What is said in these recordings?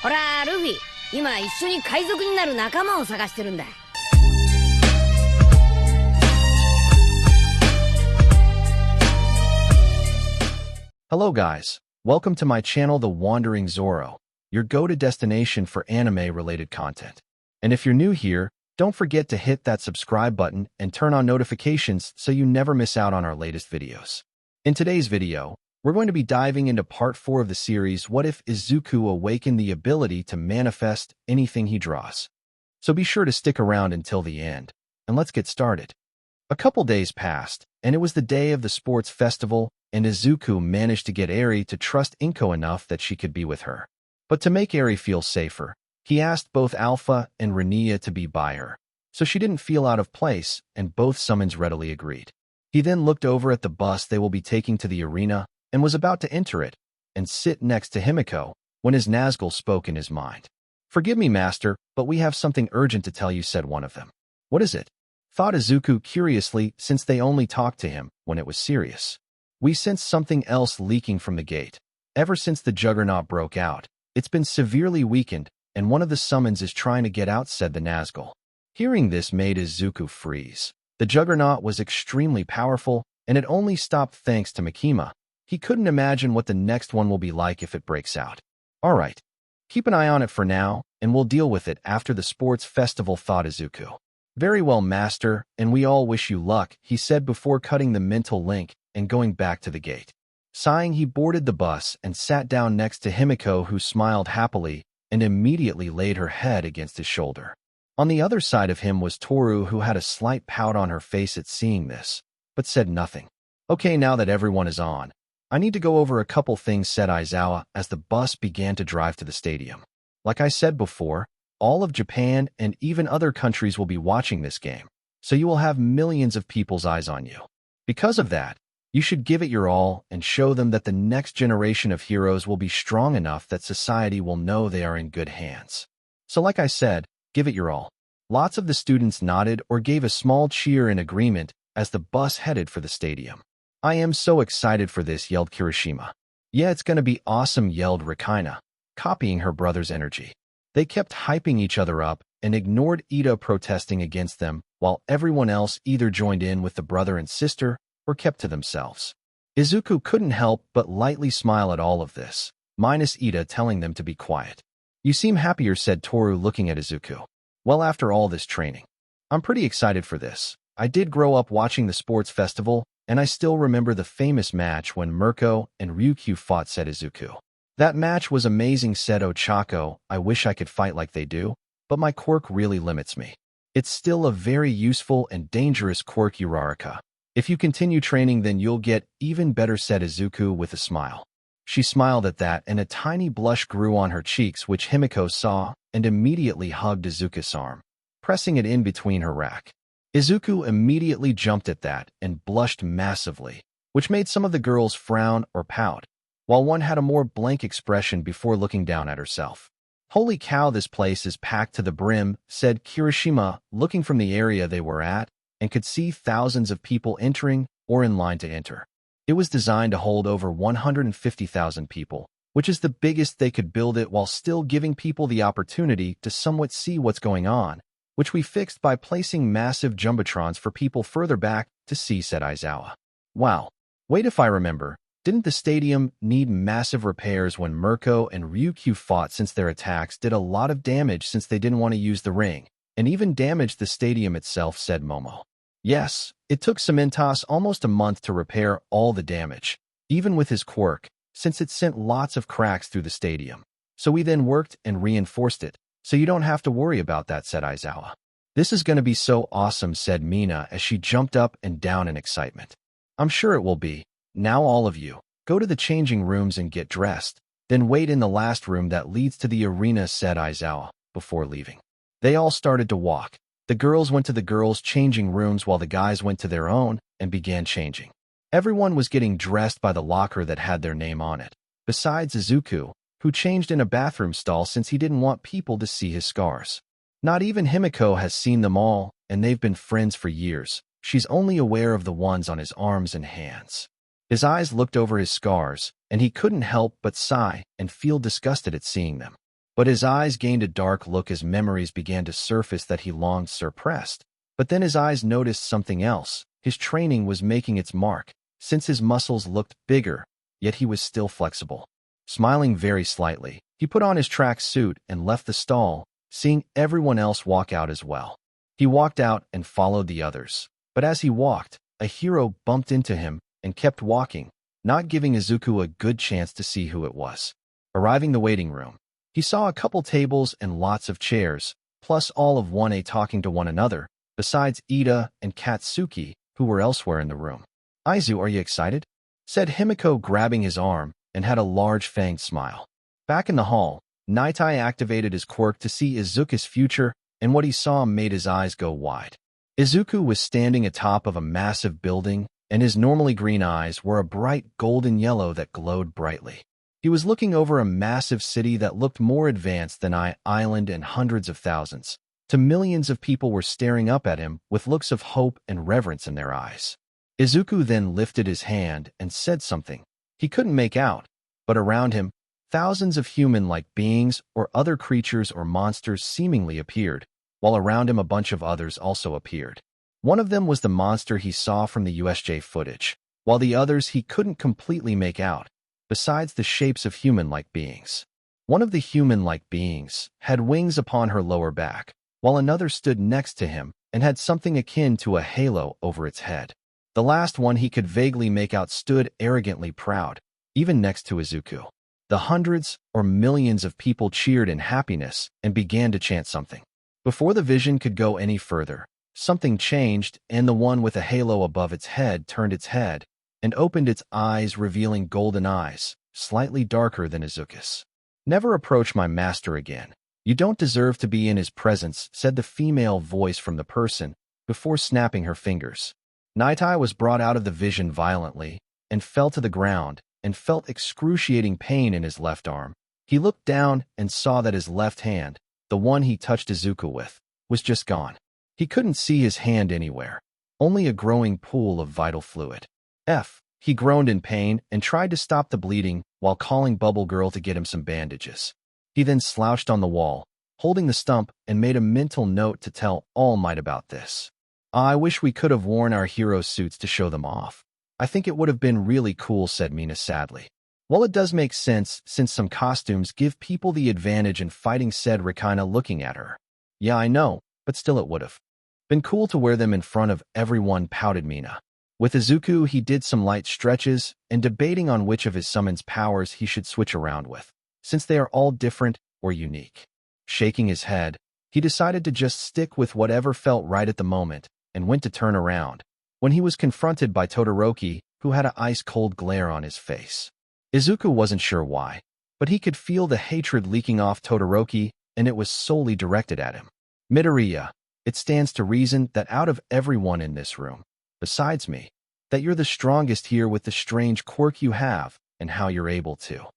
ほら、ルフィ、今一緒に海賊になる仲間を探してるんだ。Hello guys, welcome to my channel The Wandering Zoro, your go-to destination for anime-related content. And if you're new here, don't forget to hit that subscribe button and turn on notifications so you never miss out on our latest videos. In today's video, we're going to be diving into Part 4 of the series What If Izuku Awakened the Ability to Manifest Anything He Draws. So be sure to stick around until the end, and let's get started. A couple days passed, and it was the day of the sports festival, and Izuku managed to get Eri to trust Inko enough that she could be with her. But to make Eri feel safer, he asked both Alpha and Renia to be by her, so she didn't feel out of place, and both summons readily agreed. He then looked over at the bus they will be taking to the arena and was about to enter it and sit next to Himiko when his Nazgul spoke in his mind. "Forgive me, master, but we have something urgent to tell you," said one of them. "What is it?" thought Izuku curiously, since they only talked to him when it was serious. "We sensed something else leaking from the gate. Ever since the Juggernaut broke out, it's been severely weakened, and one of the summons is trying to get out," said the Nazgul. Hearing this made Izuku freeze. The Juggernaut was extremely powerful, and it only stopped thanks to Makima. He couldn't imagine what the next one will be like if it breaks out. "All right, keep an eye on it for now, and we'll deal with it after the sports festival," thought Izuku. "Very well, master, and we all wish you luck," he said before cutting the mental link and going back to the gate. Sighing, he boarded the bus and sat down next to Himiko, who smiled happily and immediately laid her head against his shoulder. On the other side of him was Toru, who had a slight pout on her face at seeing this, but said nothing. "Okay, now that everyone is on, I need to go over a couple things," said Aizawa as the bus began to drive to the stadium. "Like I said before, all of Japan and even other countries will be watching this game, so you will have millions of people's eyes on you. Because of that, you should give it your all and show them that the next generation of heroes will be strong enough that society will know they are in good hands. So like I said, give it your all." Lots of the students nodded or gave a small cheer in agreement as the bus headed for the stadium. "I am so excited for this," yelled Kirishima. "Yeah, it's gonna be awesome," yelled Rikaina, copying her brother's energy. They kept hyping each other up and ignored Ida protesting against them, while everyone else either joined in with the brother and sister or kept to themselves. Izuku couldn't help but lightly smile at all of this, minus Ida telling them to be quiet. "You seem happier," said Toru, looking at Izuku. "Well, after all this training, I'm pretty excited for this. I did grow up watching the sports festival, and I still remember the famous match when Mirko and Ryukyu fought," said Izuku. "That match was amazing," said Ochako. "I wish I could fight like they do, but my quirk really limits me. It's still a very useful and dangerous quirk, Uraraka. If you continue training, then you'll get even better," said Izuku with a smile. She smiled at that, and a tiny blush grew on her cheeks, which Himiko saw and immediately hugged Izuku's arm, pressing it in between her rack. Izuku immediately jumped at that and blushed massively, which made some of the girls frown or pout, while one had a more blank expression before looking down at herself. "Holy cow, this place is packed to the brim," said Kirishima, looking from the area they were at and could see thousands of people entering or in line to enter. It was designed to hold over 150,000 people, which is the biggest they could build it while still giving people the opportunity to somewhat see what's going on, which we fixed by placing massive jumbotrons for people further back to see," said Aizawa. "Wow. Wait, if I remember, didn't the stadium need massive repairs when Mirko and Ryukyu fought, since their attacks did a lot of damage since they didn't want to use the ring, and even damaged the stadium itself," said Momo. "Yes, it took Cementos almost a month to repair all the damage, even with his quirk, since it sent lots of cracks through the stadium. So we then worked and reinforced it, so you don't have to worry about that," said Aizawa. "This is going to be so awesome," said Mina as she jumped up and down in excitement. "I'm sure it will be. Now all of you, go to the changing rooms and get dressed, then wait in the last room that leads to the arena," said Aizawa before leaving. They all started to walk. The girls went to the girls' changing rooms while the guys went to their own and began changing. Everyone was getting dressed by the locker that had their name on it, besides Izuku, who changed in a bathroom stall since he didn't want people to see his scars. Not even Himiko has seen them all, and they've been friends for years. She's only aware of the ones on his arms and hands. His eyes looked over his scars, and he couldn't help but sigh and feel disgusted at seeing them. But his eyes gained a dark look as memories began to surface that he longed suppressed. But then his eyes noticed something else. His training was making its mark, since his muscles looked bigger, yet he was still flexible. Smiling very slightly, he put on his track suit and left the stall, seeing everyone else walk out as well. He walked out and followed the others. But as he walked, a hero bumped into him and kept walking, not giving Izuku a good chance to see who it was. Arriving the waiting room, he saw a couple tables and lots of chairs, plus all of 1A talking to one another, besides Ida and Katsuki, who were elsewhere in the room. "Izu, are you excited?" said Himiko, grabbing his arm, and had a large fanged smile. Back in the hall, Naitai activated his quirk to see Izuku's future, and what he saw made his eyes go wide. Izuku was standing atop of a massive building, and his normally green eyes were a bright golden yellow that glowed brightly. He was looking over a massive city that looked more advanced than Island, and hundreds of thousands to millions of people were staring up at him with looks of hope and reverence in their eyes. Izuku then lifted his hand and said something. He couldn't make out, but around him, thousands of human-like beings or other creatures or monsters seemingly appeared, while around him a bunch of others also appeared. One of them was the monster he saw from the USJ footage, while the others he couldn't completely make out, besides the shapes of human-like beings. One of the human-like beings had wings upon her lower back, while another stood next to him and had something akin to a halo over its head. The last one he could vaguely make out stood arrogantly proud, even next to Izuku. The hundreds or millions of people cheered in happiness and began to chant something. Before the vision could go any further, something changed, and the one with a halo above its head turned its head and opened its eyes, revealing golden eyes, slightly darker than Izuku's. "Never approach my master again. You don't deserve to be in his presence," said the female voice from the person, before snapping her fingers. Naitai was brought out of the vision violently and fell to the ground and felt excruciating pain in his left arm. He looked down and saw that his left hand, the one he touched Izuku with, was just gone. He couldn't see his hand anywhere, only a growing pool of vital fluid. He groaned in pain and tried to stop the bleeding while calling Bubble Girl to get him some bandages. He then slouched on the wall, holding the stump, and made a mental note to tell All Might about this. "I wish we could have worn our hero suits to show them off. I think it would have been really cool," said Mina sadly. "Well, it does make sense since some costumes give people the advantage in fighting," said Rikaina, looking at her. "Yeah, I know, but still it would have been cool to wear them in front of everyone," pouted Mina. With Izuku, he did some light stretches and debating on which of his summons powers he should switch around with, since they are all different or unique. Shaking his head, he decided to just stick with whatever felt right at the moment and went to turn around, when he was confronted by Todoroki, who had an ice-cold glare on his face. Izuku wasn't sure why, but he could feel the hatred leaking off Todoroki, and it was solely directed at him. "Midoriya, it stands to reason that out of everyone in this room, besides me, that you're the strongest here with the strange quirk you have and how you're able to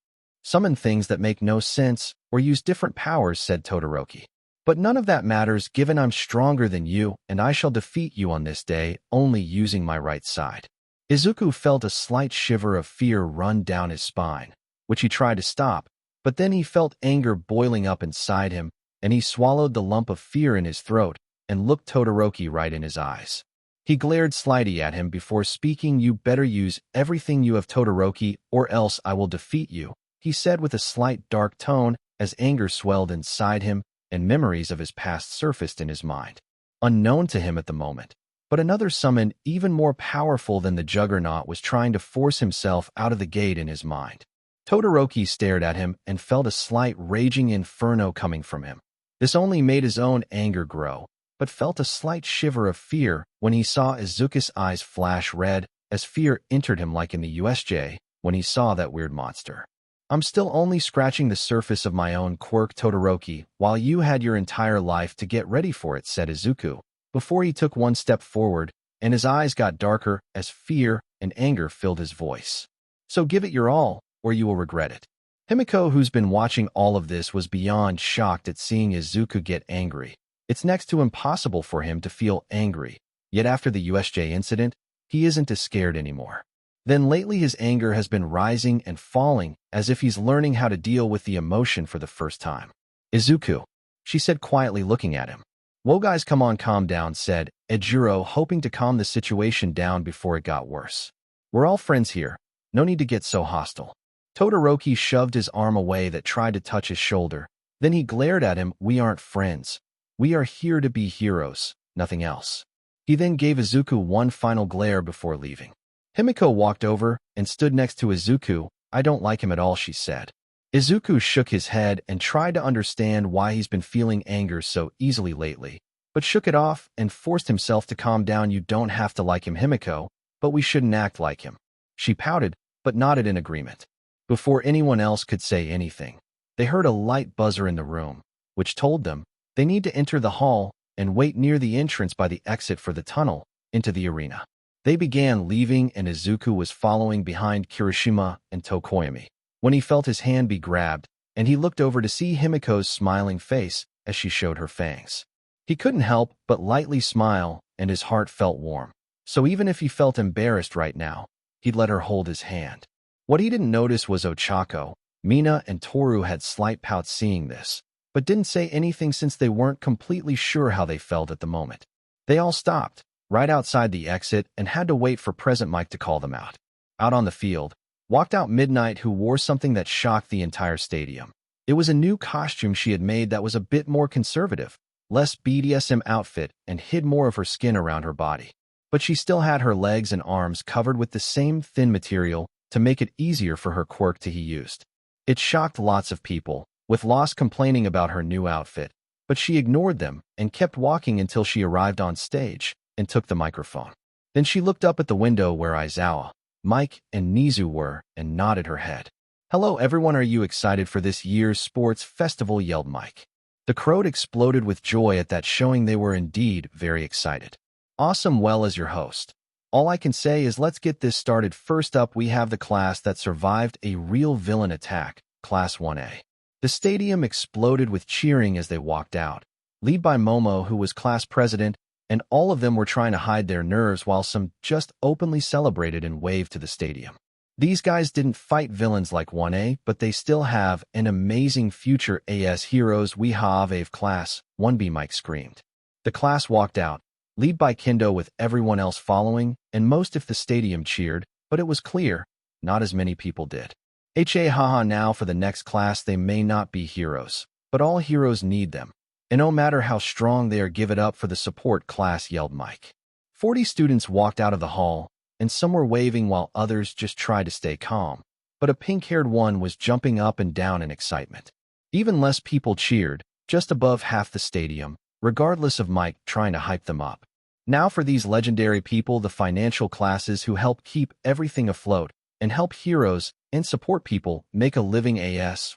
summon things that make no sense or use different powers," said Todoroki. "But none of that matters given I'm stronger than you and I shall defeat you on this day only using my right side." Izuku felt a slight shiver of fear run down his spine, which he tried to stop, but then he felt anger boiling up inside him, and he swallowed the lump of fear in his throat and looked Todoroki right in his eyes. He glared slyly at him before speaking. "You better use everything you have, Todoroki, or else I will defeat you," he said with a slight dark tone as anger swelled inside him and memories of his past surfaced in his mind. Unknown to him at the moment, but another summon even more powerful than the Juggernaut was trying to force himself out of the gate in his mind. Todoroki stared at him and felt a slight raging inferno coming from him. This only made his own anger grow, but felt a slight shiver of fear when he saw Izuku's eyes flash red as fear entered him, like in the USJ when he saw that weird monster. "I'm still only scratching the surface of my own quirk, Todoroki, while you had your entire life to get ready for it," said Izuku, before he took one step forward, and his eyes got darker as fear and anger filled his voice. "So give it your all, or you will regret it." Himiko, who's been watching all of this, was beyond shocked at seeing Izuku get angry. It's next to impossible for him to feel angry, yet after the USJ incident, he isn't as scared anymore. Then lately his anger has been rising and falling as if he's learning how to deal with the emotion for the first time. Izuku, she said quietly looking at him. Whoa guys, come on, calm down, said Ejiro, hoping to calm the situation down before it got worse. We're all friends here. No need to get so hostile. Todoroki shoved his arm away that tried to touch his shoulder. Then he glared at him. We aren't friends. We are here to be heroes, nothing else. He then gave Izuku one final glare before leaving. Himiko walked over and stood next to Izuku. I don't like him at all, she said. Izuku shook his head and tried to understand why he's been feeling anger so easily lately, but shook it off and forced himself to calm down. You don't have to like him, Himiko, but we shouldn't act like him. She pouted, but nodded in agreement. Before anyone else could say anything, they heard a light buzzer in the room, which told them they need to enter the hall and wait near the entrance by the exit for the tunnel into the arena. They began leaving, and Izuku was following behind Kirishima and Tokoyami when he felt his hand be grabbed, and he looked over to see Himiko's smiling face as she showed her fangs. He couldn't help but lightly smile, and his heart felt warm. So even if he felt embarrassed right now, he'd let her hold his hand. What he didn't notice was Ochako, Mina, and Toru had slight pouts seeing this, but didn't say anything since they weren't completely sure how they felt at the moment. They all stopped right outside the exit and had to wait for Present Mike to call them out. Out on the field, walked out Midnight, who wore something that shocked the entire stadium. It was a new costume she had made that was a bit more conservative, less BDSM outfit, and hid more of her skin around her body. But she still had her legs and arms covered with the same thin material to make it easier for her quirk to be used. It shocked lots of people, with Lost complaining about her new outfit, but she ignored them and kept walking until she arrived on stage and took the microphone. Then she looked up at the window where Aizawa, Mike, and Nizu were and nodded her head. Hello everyone, are you excited for this year's sports festival? Yelled Mike. The crowd exploded with joy at that, showing they were indeed very excited. Awesome. Well, as your host, all I can say is let's get this started. First up, we have the class that survived a real villain attack, Class 1A. The stadium exploded with cheering as they walked out, led by Momo, who was class president, and all of them were trying to hide their nerves while some just openly celebrated and waved to the stadium. These guys didn't fight villains like 1A, but they still have an amazing future as heroes. We have a class 1B, Mike screamed. The class walked out, led by Kendo with everyone else following, and most of the stadium cheered, but it was clear not as many people did. Haha, now for the next class, they may not be heroes, but all heroes need them. And no matter how strong they are, give it up for the support class, yelled Mike. 40 students walked out of the hall, and some were waving while others just tried to stay calm, but a pink-haired one was jumping up and down in excitement. Even less people cheered, just above half the stadium, regardless of Mike trying to hype them up. Now for these legendary people, the financial classes who help keep everything afloat and help heroes and support people make a living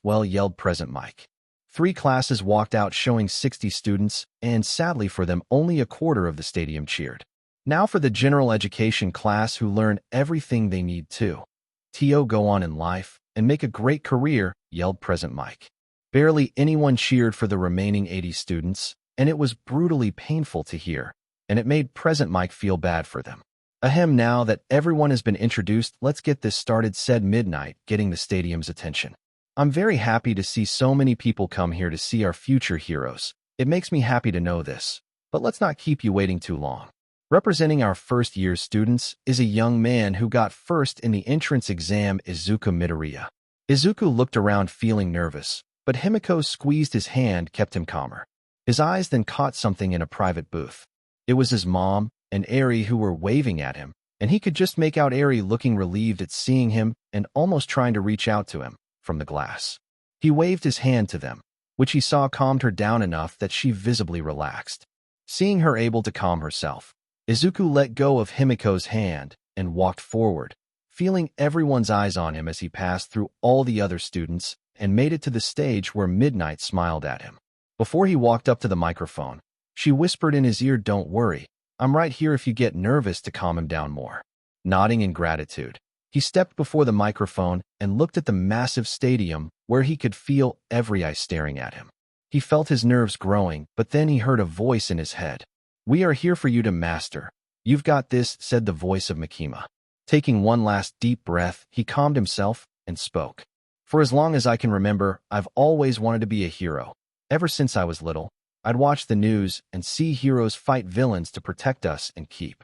well, yelled Present Mike. 3 classes walked out showing 60 students, and sadly for them, only a quarter of the stadium cheered. Now for the general education class who learn everything they need to go on in life and make a great career, yelled Present Mike. Barely anyone cheered for the remaining 80 students, and it was brutally painful to hear, and it made Present Mike feel bad for them. Ahem, now that everyone has been introduced, let's get this started, said Midnight, getting the stadium's attention. I'm very happy to see so many people come here to see our future heroes. It makes me happy to know this, but let's not keep you waiting too long. Representing our first-year students is a young man who got first in the entrance exam, Izuku Midoriya. Izuku looked around feeling nervous, but Himiko squeezed his hand, kept him calmer. His eyes then caught something in a private booth. It was his mom and Eri who were waving at him, and he could just make out Eri looking relieved at seeing him and almost trying to reach out to him from the glass. He waved his hand to them, which he saw calmed her down enough that she visibly relaxed. Seeing her able to calm herself, Izuku let go of Himiko's hand and walked forward, feeling everyone's eyes on him as he passed through all the other students and made it to the stage where Midnight smiled at him. Before he walked up to the microphone, she whispered in his ear, "Don't worry, I'm right here if you get nervous," to calm him down more. Nodding in gratitude, he stepped before the microphone and looked at the massive stadium where he could feel every eye staring at him. He felt his nerves growing, but then he heard a voice in his head. "We are here for you to master. You've got this," said the voice of Makima. Taking one last deep breath, he calmed himself and spoke. "For as long as I can remember, I've always wanted to be a hero. Ever since I was little, I'd watch the news and see heroes fight villains to protect us and keep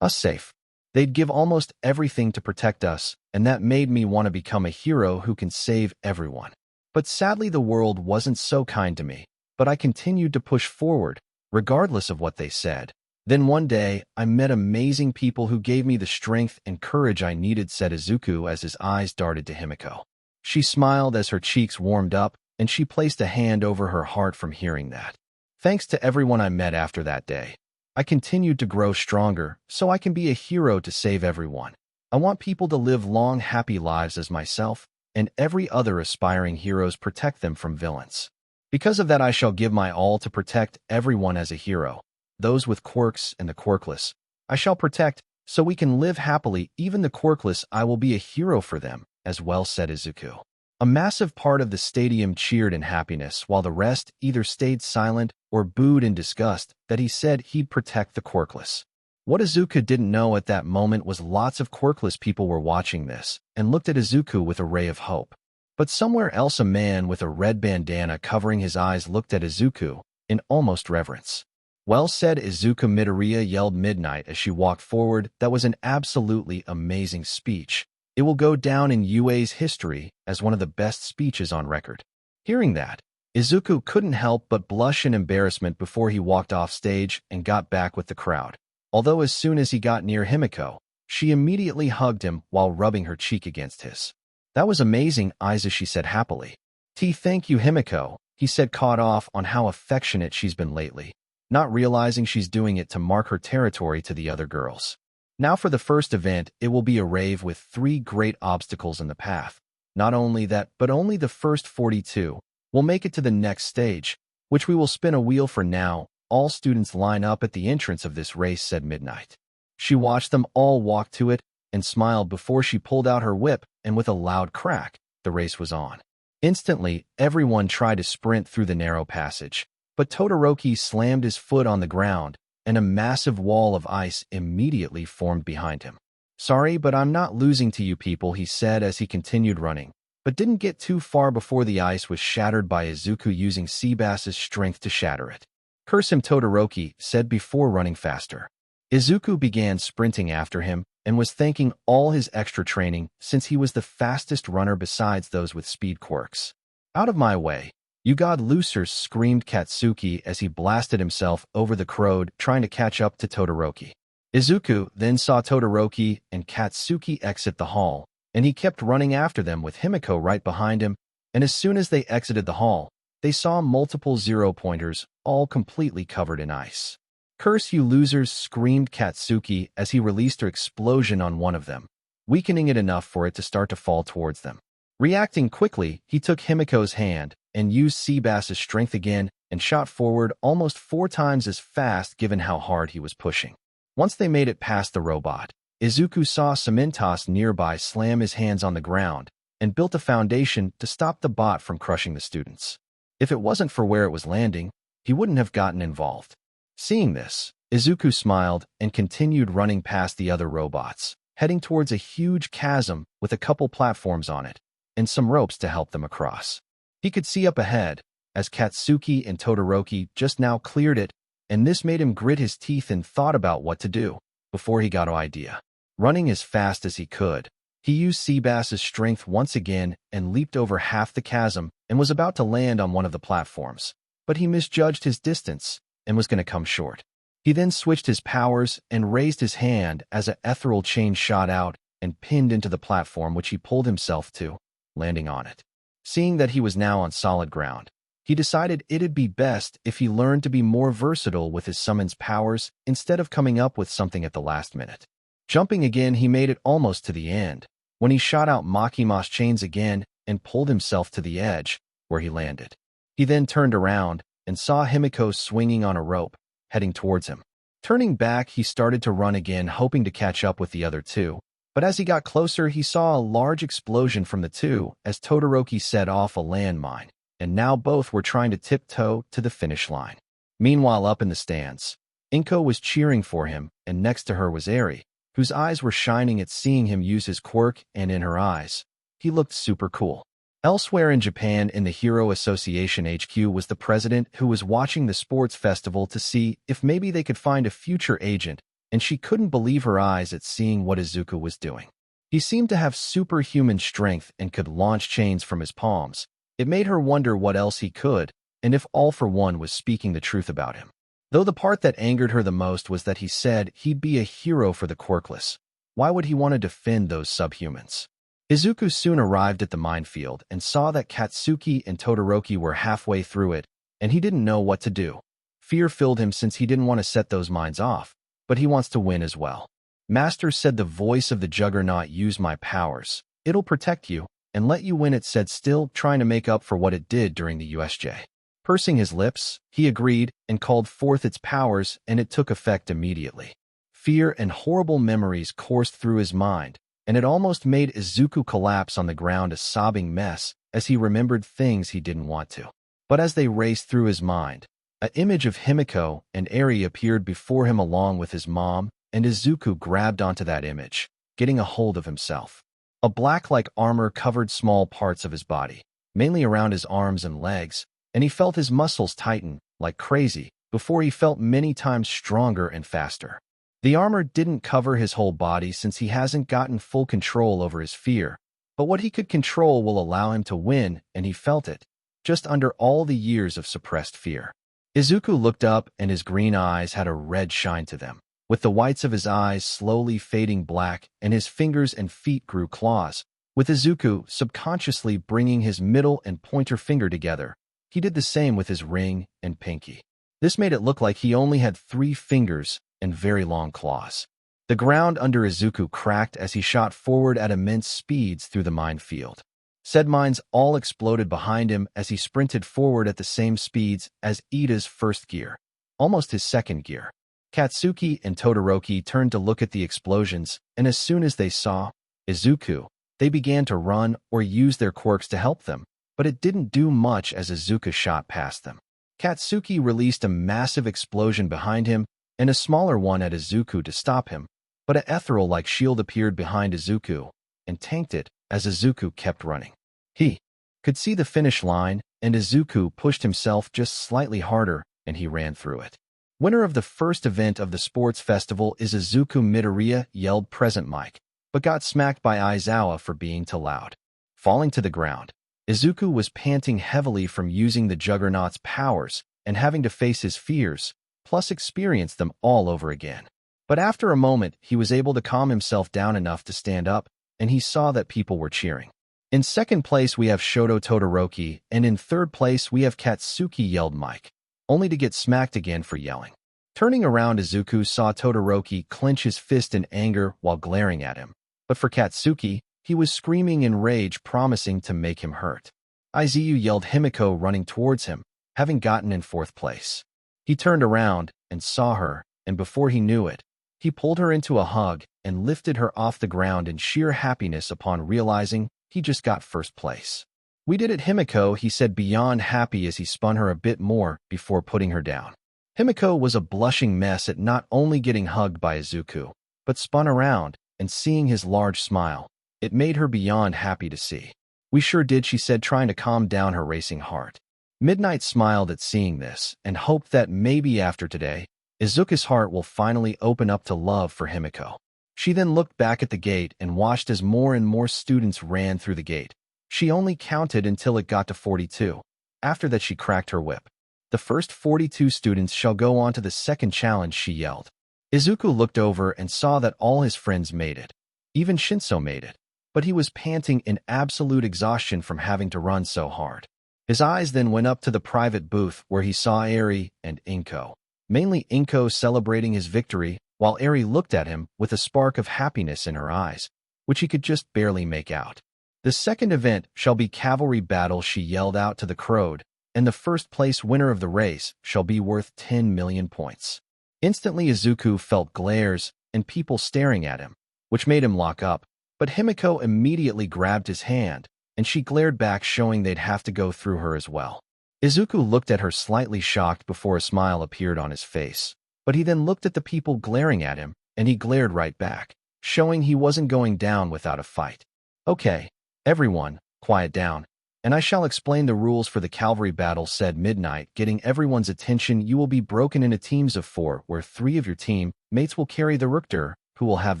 us safe. They'd give almost everything to protect us, and that made me want to become a hero who can save everyone. But sadly, the world wasn't so kind to me, but I continued to push forward, regardless of what they said. Then one day, I met amazing people who gave me the strength and courage I needed, said Izuku as his eyes darted to Himiko. She smiled as her cheeks warmed up, and she placed a hand over her heart from hearing that. Thanks to everyone I met after that day, I continued to grow stronger so I can be a hero to save everyone. I want people to live long, happy lives as myself, and every other aspiring heroes protect them from villains. Because of that, I shall give my all to protect everyone as a hero. Those with quirks and the quirkless, I shall protect so we can live happily. Even the quirkless, I will be a hero for them as well, said Izuku. A massive part of the stadium cheered in happiness while the rest either stayed silent or booed in disgust that he said he'd protect the quirkless. What Izuku didn't know at that moment was lots of quirkless people were watching this and looked at Izuku with a ray of hope. But somewhere else, a man with a red bandana covering his eyes looked at Izuku in almost reverence. Well said, Izuku, Midoriya yelled Midnight as she walked forward. That was an absolutely amazing speech. It will go down in UA's history as one of the best speeches on record. Hearing that, Izuku couldn't help but blush in embarrassment before he walked off stage and got back with the crowd. Although as soon as he got near Himiko, she immediately hugged him while rubbing her cheek against his. That was amazing, Aiza, she said happily. Thank you, Himiko, he said, caught off on how affectionate she's been lately, not realizing she's doing it to mark her territory to the other girls. Now for the first event, it will be a rave with 3 great obstacles in the path. Not only that, but only the first 42 will make it to the next stage, which we will spin a wheel for now. All students line up at the entrance of this race, said Midnight. She watched them all walk to it and smiled before she pulled out her whip, and with a loud crack, the race was on. Instantly, everyone tried to sprint through the narrow passage, but Todoroki slammed his foot on the ground, and a massive wall of ice immediately formed behind him. Sorry, but I'm not losing to you people, he said as he continued running, but didn't get too far before the ice was shattered by Izuku using Seabass's strength to shatter it. Curse him, Todoroki said before running faster. Izuku began sprinting after him and was thanking all his extra training since he was the fastest runner besides those with speed quirks. Out of my way, you god losers, screamed Katsuki as he blasted himself over the crowd trying to catch up to Todoroki. Izuku then saw Todoroki and Katsuki exit the hall, and he kept running after them with Himiko right behind him, and as soon as they exited the hall, they saw multiple zero-pointers, all completely covered in ice. Curse you losers, screamed Katsuki as he released an explosion on one of them, weakening it enough for it to start to fall towards them. Reacting quickly, he took Himiko's hand and used Seabass's strength again and shot forward almost 4 times as fast given how hard he was pushing. Once they made it past the robot, Izuku saw Cementos nearby slam his hands on the ground and built a foundation to stop the bot from crushing the students. If it wasn't for where it was landing, he wouldn't have gotten involved. Seeing this, Izuku smiled and continued running past the other robots, heading towards a huge chasm with a couple platforms on it and some ropes to help them across. He could see up ahead, as Katsuki and Todoroki just now cleared it, and this made him grit his teeth and thought about what to do before he got an idea. Running as fast as he could, he used Seabass's strength once again and leaped over half the chasm and was about to land on one of the platforms, but he misjudged his distance and was going to come short. He then switched his powers and raised his hand as an ethereal chain shot out and pinned into the platform, which he pulled himself to, landing on it. Seeing that he was now on solid ground, he decided it'd be best if he learned to be more versatile with his summons powers instead of coming up with something at the last minute. Jumping again, he made it almost to the end, when he shot out Makima's chains again and pulled himself to the edge, where he landed. He then turned around and saw Himiko swinging on a rope, heading towards him. Turning back, he started to run again, hoping to catch up with the other two, but as he got closer, he saw a large explosion from the two as Todoroki set off a landmine, and now both were trying to tiptoe to the finish line. Meanwhile, up in the stands, Inko was cheering for him, and next to her was Eri, whose eyes were shining at seeing him use his quirk, and in her eyes, he looked super cool. Elsewhere in Japan, in the Hero Association HQ, was the president who was watching the sports festival to see if maybe they could find a future agent, and she couldn't believe her eyes at seeing what Izuku was doing. He seemed to have superhuman strength and could launch chains from his palms. It made her wonder what else he could, and if All for One was speaking the truth about him. Though the part that angered her the most was that he said he'd be a hero for the quirkless. Why would he want to defend those subhumans? Izuku soon arrived at the minefield and saw that Katsuki and Todoroki were halfway through it, and he didn't know what to do. Fear filled him since he didn't want to set those mines off, but he wants to win as well. Master said, the voice of the Juggernaut, use my powers. It'll protect you and let you win, it said, still trying to make up for what it did during the USJ. Pursing his lips, he agreed and called forth its powers, and it took effect immediately. Fear and horrible memories coursed through his mind, and it almost made Izuku collapse on the ground, a sobbing mess, as he remembered things he didn't want to. But as they raced through his mind, an image of Himiko and Eri appeared before him along with his mom, and Izuku grabbed onto that image, getting a hold of himself. A black-like armor covered small parts of his body, mainly around his arms and legs, and he felt his muscles tighten like crazy before he felt many times stronger and faster. The armor didn't cover his whole body since he hasn't gotten full control over his fear, but what he could control will allow him to win, and he felt it, just under all the years of suppressed fear. Izuku looked up, and his green eyes had a red shine to them, with the whites of his eyes slowly fading black, and his fingers and feet grew claws. With Izuku subconsciously bringing his middle and pointer finger together, he did the same with his ring and pinky. This made it look like he only had 3 fingers and very long claws. The ground under Izuku cracked as he shot forward at immense speeds through the minefield. Said mines all exploded behind him as he sprinted forward at the same speeds as Ida's first gear, almost his second gear. Katsuki and Todoroki turned to look at the explosions, and as soon as they saw Izuku, they began to run or use their quirks to help them, but it didn't do much as Izuku shot past them. Katsuki released a massive explosion behind him and a smaller one at Izuku to stop him, but an ethereal-like shield appeared behind Izuku and tanked it as Izuku kept running. He could see the finish line, and Izuku pushed himself just slightly harder, and he ran through it. Winner of the first event of the sports festival is Izuku Midoriya, yelled Present Mike, but got smacked by Aizawa for being too loud. Falling to the ground, Izuku was panting heavily from using the Juggernaut's powers and having to face his fears, plus experience them all over again. But after a moment, he was able to calm himself down enough to stand up, and he saw that people were cheering. In second place, we have Shoto Todoroki, and in third place, we have Katsuki, yelled Mike, only to get smacked again for yelling. Turning around, Izuku saw Todoroki clench his fist in anger while glaring at him. But for Katsuki, he was screaming in rage, promising to make him hurt. Izuku, yelled Himiko, running towards him, having gotten in fourth place. He turned around and saw her, and before he knew it, he pulled her into a hug and lifted her off the ground in sheer happiness upon realizing he just got first place. We did it, Himiko, he said, beyond happy as he spun her a bit more before putting her down. Himiko was a blushing mess at not only getting hugged by Izuku, but spun around, and seeing his large smile, it made her beyond happy to see. We sure did, she said, trying to calm down her racing heart. Midnight smiled at seeing this and hoped that maybe after today, Izuku's heart will finally open up to love for Himiko. She then looked back at the gate and watched as more and more students ran through the gate. She only counted until it got to 42. After that, she cracked her whip. The first 42 students shall go on to the second challenge, she yelled. Izuku looked over and saw that all his friends made it. Even Shinso made it, but he was panting in absolute exhaustion from having to run so hard. His eyes then went up to the private booth where he saw Eri and Inko, mainly Inko celebrating his victory, while Eri looked at him with a spark of happiness in her eyes, which he could just barely make out. The second event shall be cavalry battle, she yelled out to the crowd, and the first place winner of the race shall be worth 10 million points. Instantly, Izuku felt glares and people staring at him, which made him lock up, but Himiko immediately grabbed his hand, and she glared back, showing they'd have to go through her as well. Izuku looked at her slightly shocked before a smile appeared on his face, but he then looked at the people glaring at him, and he glared right back, showing he wasn't going down without a fight. Okay, everyone, quiet down. and I shall explain the rules for the cavalry battle, said Midnight, getting everyone's attention. You will be broken into teams of 4, where 3 of your team mates will carry the Richter, who will have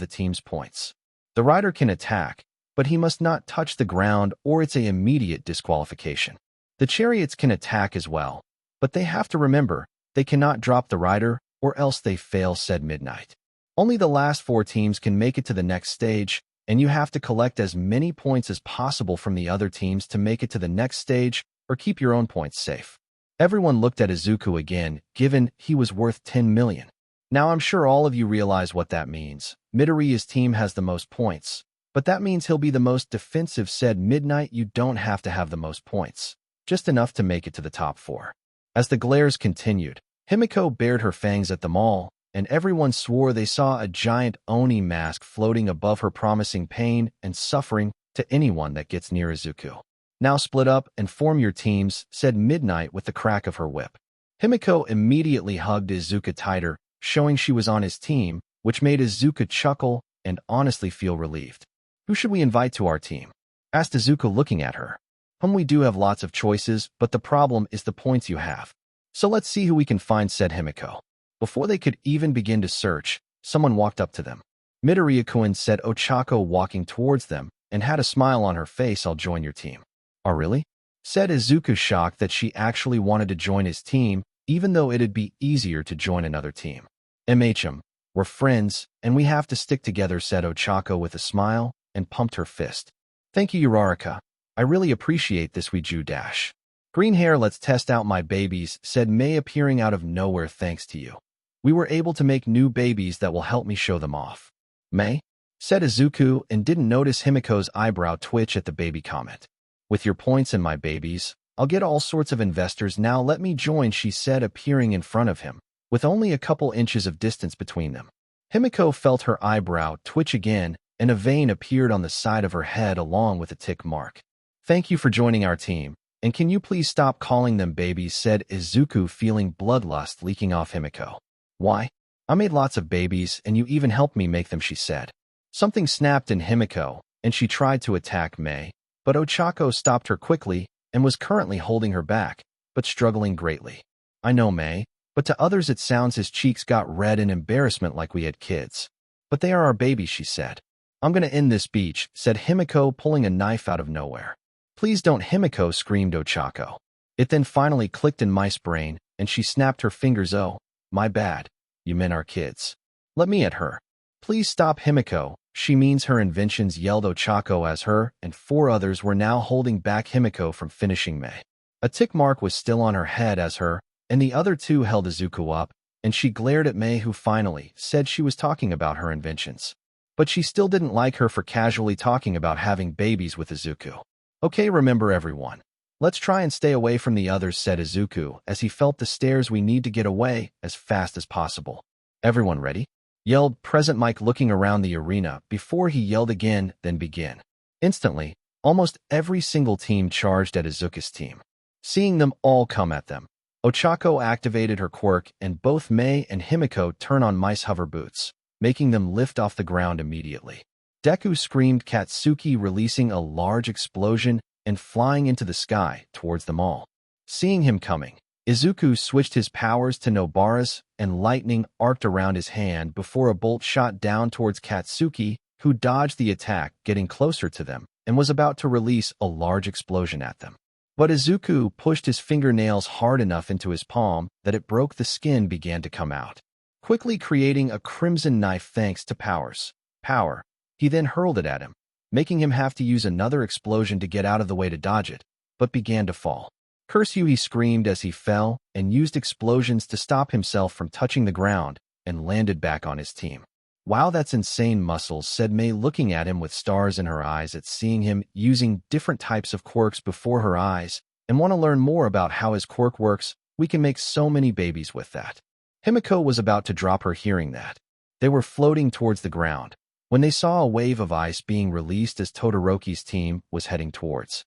the team's points. The rider can attack, but he must not touch the ground or it's an immediate disqualification. The chariots can attack as well, but they have to remember, they cannot drop the rider or else they fail, said Midnight. Only the last 4 teams can make it to the next stage, and you have to collect as many points as possible from the other teams to make it to the next stage or keep your own points safe. Everyone looked at Izuku again, given he was worth 10 million. Now I'm sure all of you realize what that means. Midoriya's team has the most points, but that means he'll be the most defensive, said Midnight. You don't have to have the most points, just enough to make it to the top 4. As the glares continued, Himiko bared her fangs at them all, and everyone swore they saw a giant Oni mask floating above her, promising pain and suffering to anyone that gets near Izuku. Now split up and form your teams, said Midnight with the crack of her whip. Himiko immediately hugged Izuku tighter, showing she was on his team, which made Izuku chuckle and honestly feel relieved. Who should we invite to our team? Asked Izuku, looking at her. We do have lots of choices, but the problem is the points you have. So let's see who we can find, said Himiko. Before they could even begin to search, someone walked up to them. Midoriya-kun, said Ochako, walking towards them, and had a smile on her face. I'll join your team. Oh, really? Said Izuku, shocked that she actually wanted to join his team, even though it'd be easier to join another team. We're friends, and we have to stick together, said Ochako with a smile, and pumped her fist. Thank you, Uraraka. I really appreciate this. We Jew dash. Green hair, let's test out my babies, said Mei, appearing out of nowhere. Thanks to you, we were able to make new babies that will help me show them off. Mei? Said Izuku, and didn't notice Himiko's eyebrow twitch at the baby comment. With your points and my babies, I'll get all sorts of investors. Now let me join, she said, appearing in front of him, with only a couple inches of distance between them. Himiko felt her eyebrow twitch again, and a vein appeared on the side of her head along with a tick mark. Thank you for joining our team, and can you please stop calling them babies, said Izuku, feeling bloodlust leaking off Himiko. Why? I made lots of babies, and you even helped me make them, she said. Something snapped in Himiko, and she tried to attack Mei, but Ochako stopped her quickly and was currently holding her back, but struggling greatly. I know, Mei, but to others it sounds his cheeks got red in embarrassment like we had kids. But they are our babies, she said. I'm gonna end this speech, said Himiko, pulling a knife out of nowhere. Please don't, Himiko, screamed Ochako. It then finally clicked in Mei's brain, and she snapped her fingers. Oh, my bad. You meant our kids. Let me at her. Please stop, Himiko. She means her inventions, yelled Ochako as her and 4 others were now holding back Himiko from finishing Mei. A tick mark was still on her head as her and the other 2 held Izuku up, and she glared at Mei, who finally said she was talking about her inventions. But she still didn't like her for casually talking about having babies with Izuku. Okay, remember everyone. Let's try and stay away from the others, said Izuku as he felt the stairs. We need to get away as fast as possible. Everyone ready? Yelled Present Mike, looking around the arena before he yelled again, then begin. Instantly, almost every single team charged at Izuku's team. Seeing them all come at them, Ochako activated her quirk and both Mei and Himiko turn on Mei's hover boots, making them lift off the ground immediately. Deku screamed Katsuki, releasing a large explosion and flying into the sky towards them all. Seeing him coming, Izuku switched his powers to Nobara's, and lightning arced around his hand before a bolt shot down towards Katsuki, who dodged the attack, getting closer to them, and was about to release a large explosion at them. But Izuku pushed his fingernails hard enough into his palm that it broke. The skin began to come out, quickly creating a crimson knife thanks to power. He then hurled it at him, making him have to use another explosion to get out of the way to dodge it, but began to fall. Curse you, he screamed as he fell and used explosions to stop himself from touching the ground and landed back on his team. Wow, that's insane muscles, said Mei, looking at him with stars in her eyes at seeing him using different types of quirks before her eyes, and want to learn more about how his quirk works. We can make so many babies with that. Himiko was about to drop her hearing that. They were floating towards the ground when they saw a wave of ice being released as Todoroki's team was heading towards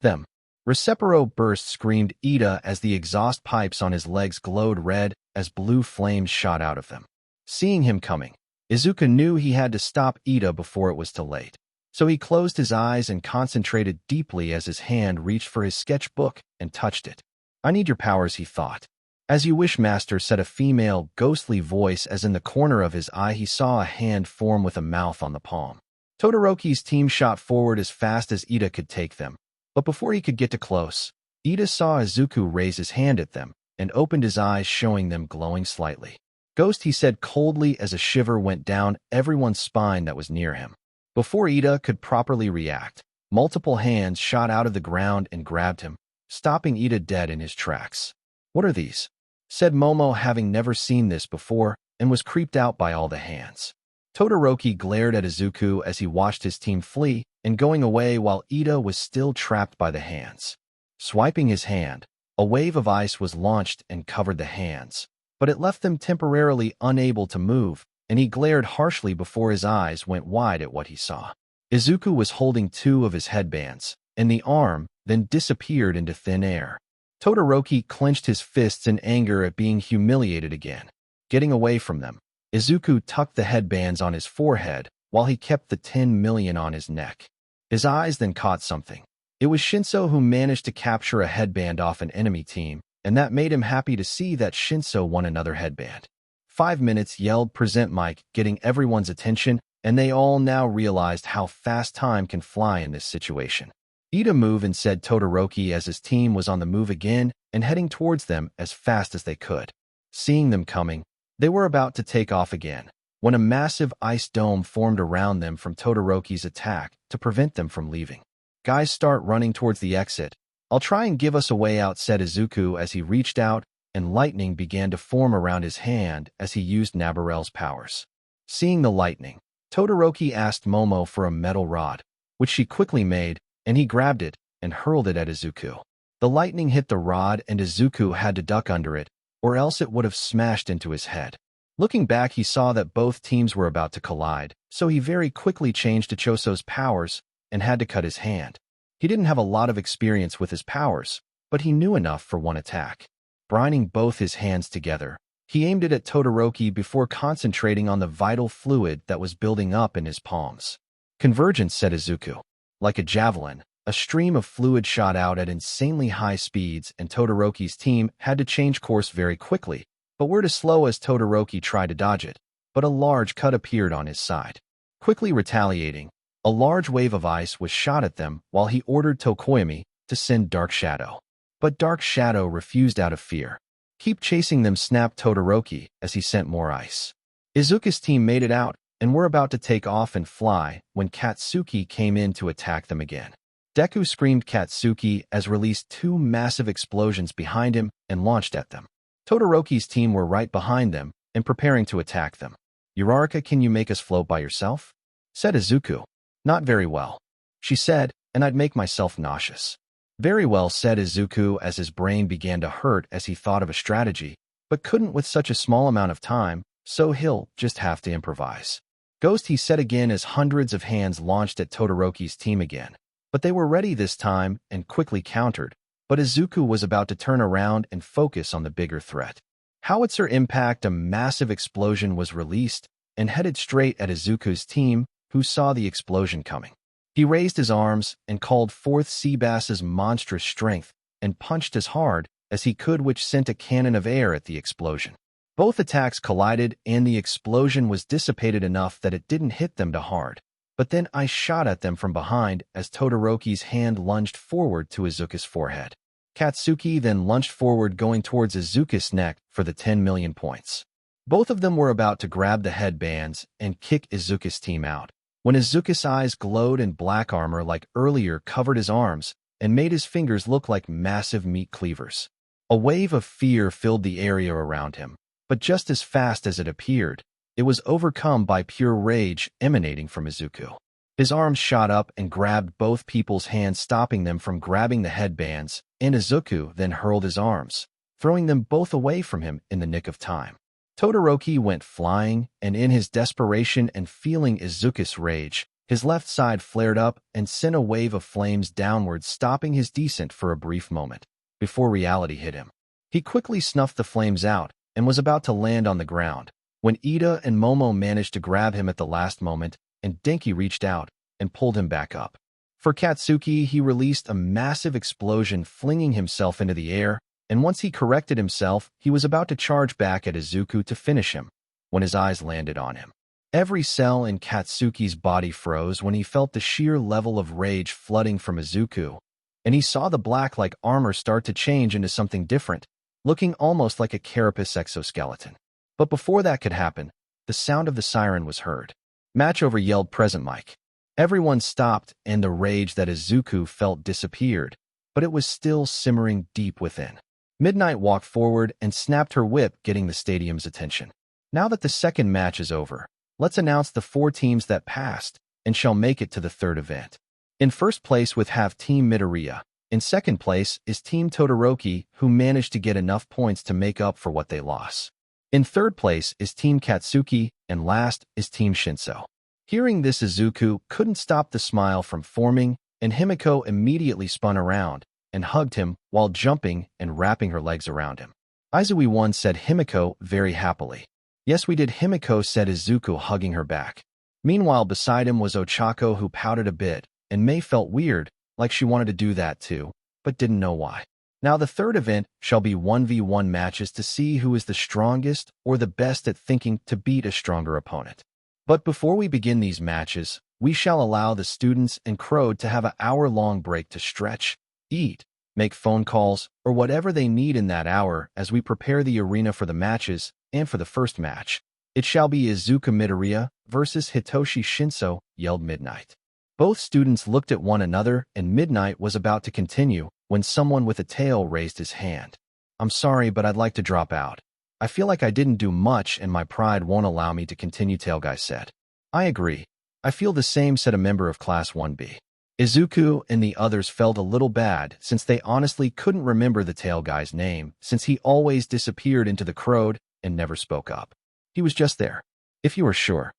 them. Recipero burst, screamed Ida as the exhaust pipes on his legs glowed red as blue flames shot out of them. Seeing him coming, Izuku knew he had to stop Ida before it was too late. So he closed his eyes and concentrated deeply as his hand reached for his sketchbook and touched it. "I need your powers," he thought. "As you wish, master," said a female, ghostly voice as in the corner of his eye he saw a hand form with a mouth on the palm. Todoroki's team shot forward as fast as Ida could take them. But before he could get too close, Ida saw Izuku raise his hand at them and opened his eyes, showing them glowing slightly. "Ghost," he said coldly as a shiver went down everyone's spine that was near him. Before Ida could properly react, multiple hands shot out of the ground and grabbed him, stopping Ida dead in his tracks. "What are these?" said Momo, having never seen this before and was creeped out by all the hands. Todoroki glared at Izuku as he watched his team flee and going away while Ida was still trapped by the hands. Swiping his hand, a wave of ice was launched and covered the hands, but it left them temporarily unable to move, and he glared harshly before his eyes went wide at what he saw. Izuku was holding two of his headbands, and the arm then disappeared into thin air. Todoroki clenched his fists in anger at being humiliated again. Getting away from them, Izuku tucked the headbands on his forehead while he kept the 10 million on his neck. His eyes then caught something. It was Shinso who managed to capture a headband off an enemy team, and that made him happy to see that Shinso won another headband. 5 minutes, yelled Present Mike, getting everyone's attention, and they all now realized how fast time can fly in this situation. "Ida, move," and said Todoroki as his team was on the move again and heading towards them as fast as they could. Seeing them coming, they were about to take off again, when a massive ice dome formed around them from Todoroki's attack to prevent them from leaving. "Guys, start running towards the exit. I'll try and give us a way out," said Izuku as he reached out, and lightning began to form around his hand as he used Nabarel's powers. Seeing the lightning, Todoroki asked Momo for a metal rod, which she quickly made, and he grabbed it and hurled it at Izuku. The lightning hit the rod and Izuku had to duck under it, or else it would have smashed into his head. Looking back, he saw that both teams were about to collide, so he very quickly changed to Choso's powers and had to cut his hand. He didn't have a lot of experience with his powers, but he knew enough for one attack. Brining both his hands together, he aimed it at Todoroki before concentrating on the vital fluid that was building up in his palms. "Convergence," said Izuku. Like a javelin, a stream of fluid shot out at insanely high speeds, and Todoroki's team had to change course very quickly, but were too slow as Todoroki tried to dodge it, but a large cut appeared on his side. Quickly retaliating, a large wave of ice was shot at them while he ordered Tokoyami to send Dark Shadow. But Dark Shadow refused out of fear. "Keep chasing them," snapped Todoroki as he sent more ice. Izuku's team made it out and were about to take off and fly when Katsuki came in to attack them again. Deku screamed Katsuki as released two massive explosions behind him and launched at them. Todoroki's team were right behind them and preparing to attack them. "Uraraka, can you make us float by yourself?" said Izuku. "Not very well," she said, "and I'd make myself nauseous." "Very well," said Izuku as his brain began to hurt as he thought of a strategy, but couldn't with such a small amount of time, so he'll just have to improvise. "Ghost," he said again as hundreds of hands launched at Todoroki's team again. But they were ready this time and quickly countered, but Izuku was about to turn around and focus on the bigger threat. Howitzer impact, a massive explosion was released and headed straight at Izuku's team, who saw the explosion coming. He raised his arms and called forth Seabass's monstrous strength and punched as hard as he could, which sent a cannon of air at the explosion. Both attacks collided and the explosion was dissipated enough that it didn't hit them too hard. But then ice shot at them from behind as Todoroki's hand lunged forward to Izuku's forehead. Katsuki then lunged forward, going towards Izuku's neck for the 10 million points. Both of them were about to grab the headbands and kick Izuku's team out, when Izuku's eyes glowed and black armor like earlier covered his arms and made his fingers look like massive meat cleavers. A wave of fear filled the area around him, but just as fast as it appeared, it was overcome by pure rage emanating from Izuku. His arms shot up and grabbed both people's hands, stopping them from grabbing the headbands, and Izuku then hurled his arms, throwing them both away from him in the nick of time. Todoroki went flying, and in his desperation and feeling Izuku's rage, his left side flared up and sent a wave of flames downwards, stopping his descent for a brief moment, before reality hit him. He quickly snuffed the flames out and was about to land on the ground, when Ida and Momo managed to grab him at the last moment, and Denki reached out and pulled him back up. For Katsuki, he released a massive explosion, flinging himself into the air, and once he corrected himself, he was about to charge back at Izuku to finish him, when his eyes landed on him. Every cell in Katsuki's body froze when he felt the sheer level of rage flooding from Izuku, and he saw the black-like armor start to change into something different, looking almost like a carapace exoskeleton. But before that could happen, the sound of the siren was heard. Match over, yelled Present Mike. Everyone stopped, and the rage that Izuku felt disappeared, but it was still simmering deep within. Midnight walked forward and snapped her whip, getting the stadium's attention. Now that the second match is over, let's announce the 4 teams that passed and shall make it to the third event. In first place we have Team Midoriya. In second place is Team Todoroki, who managed to get enough points to make up for what they lost. In third place is Team Katsuki, and last is Team Shinso. Hearing this, Izuku couldn't stop the smile from forming, and Himiko immediately spun around and hugged him while jumping and wrapping her legs around him. Izui won, said Himiko very happily. Yes, we did, Himiko said, Izuku hugging her back. Meanwhile, beside him was Ochako, who pouted a bit, and Mei felt weird, like she wanted to do that too, but didn't know why. Now the third event shall be 1v1 matches to see who is the strongest or the best at thinking to beat a stronger opponent. But before we begin these matches, we shall allow the students and Crowd to have an hour-long break to stretch, eat, make phone calls, or whatever they need in that hour as we prepare the arena for the matches. And for the first match, it shall be Izuku Midoriya versus Hitoshi Shinso, yelled Midnight. Both students looked at one another, and Midnight was about to continue when someone with a tail raised his hand. I'm sorry, but I'd like to drop out. I feel like I didn't do much and my pride won't allow me to continue, Tail Guy said. I agree. I feel the same, said a member of Class 1B. Izuku and the others felt a little bad since they honestly couldn't remember the Tail Guy's name since he always disappeared into the crowd and never spoke up. He was just there. If you are sure,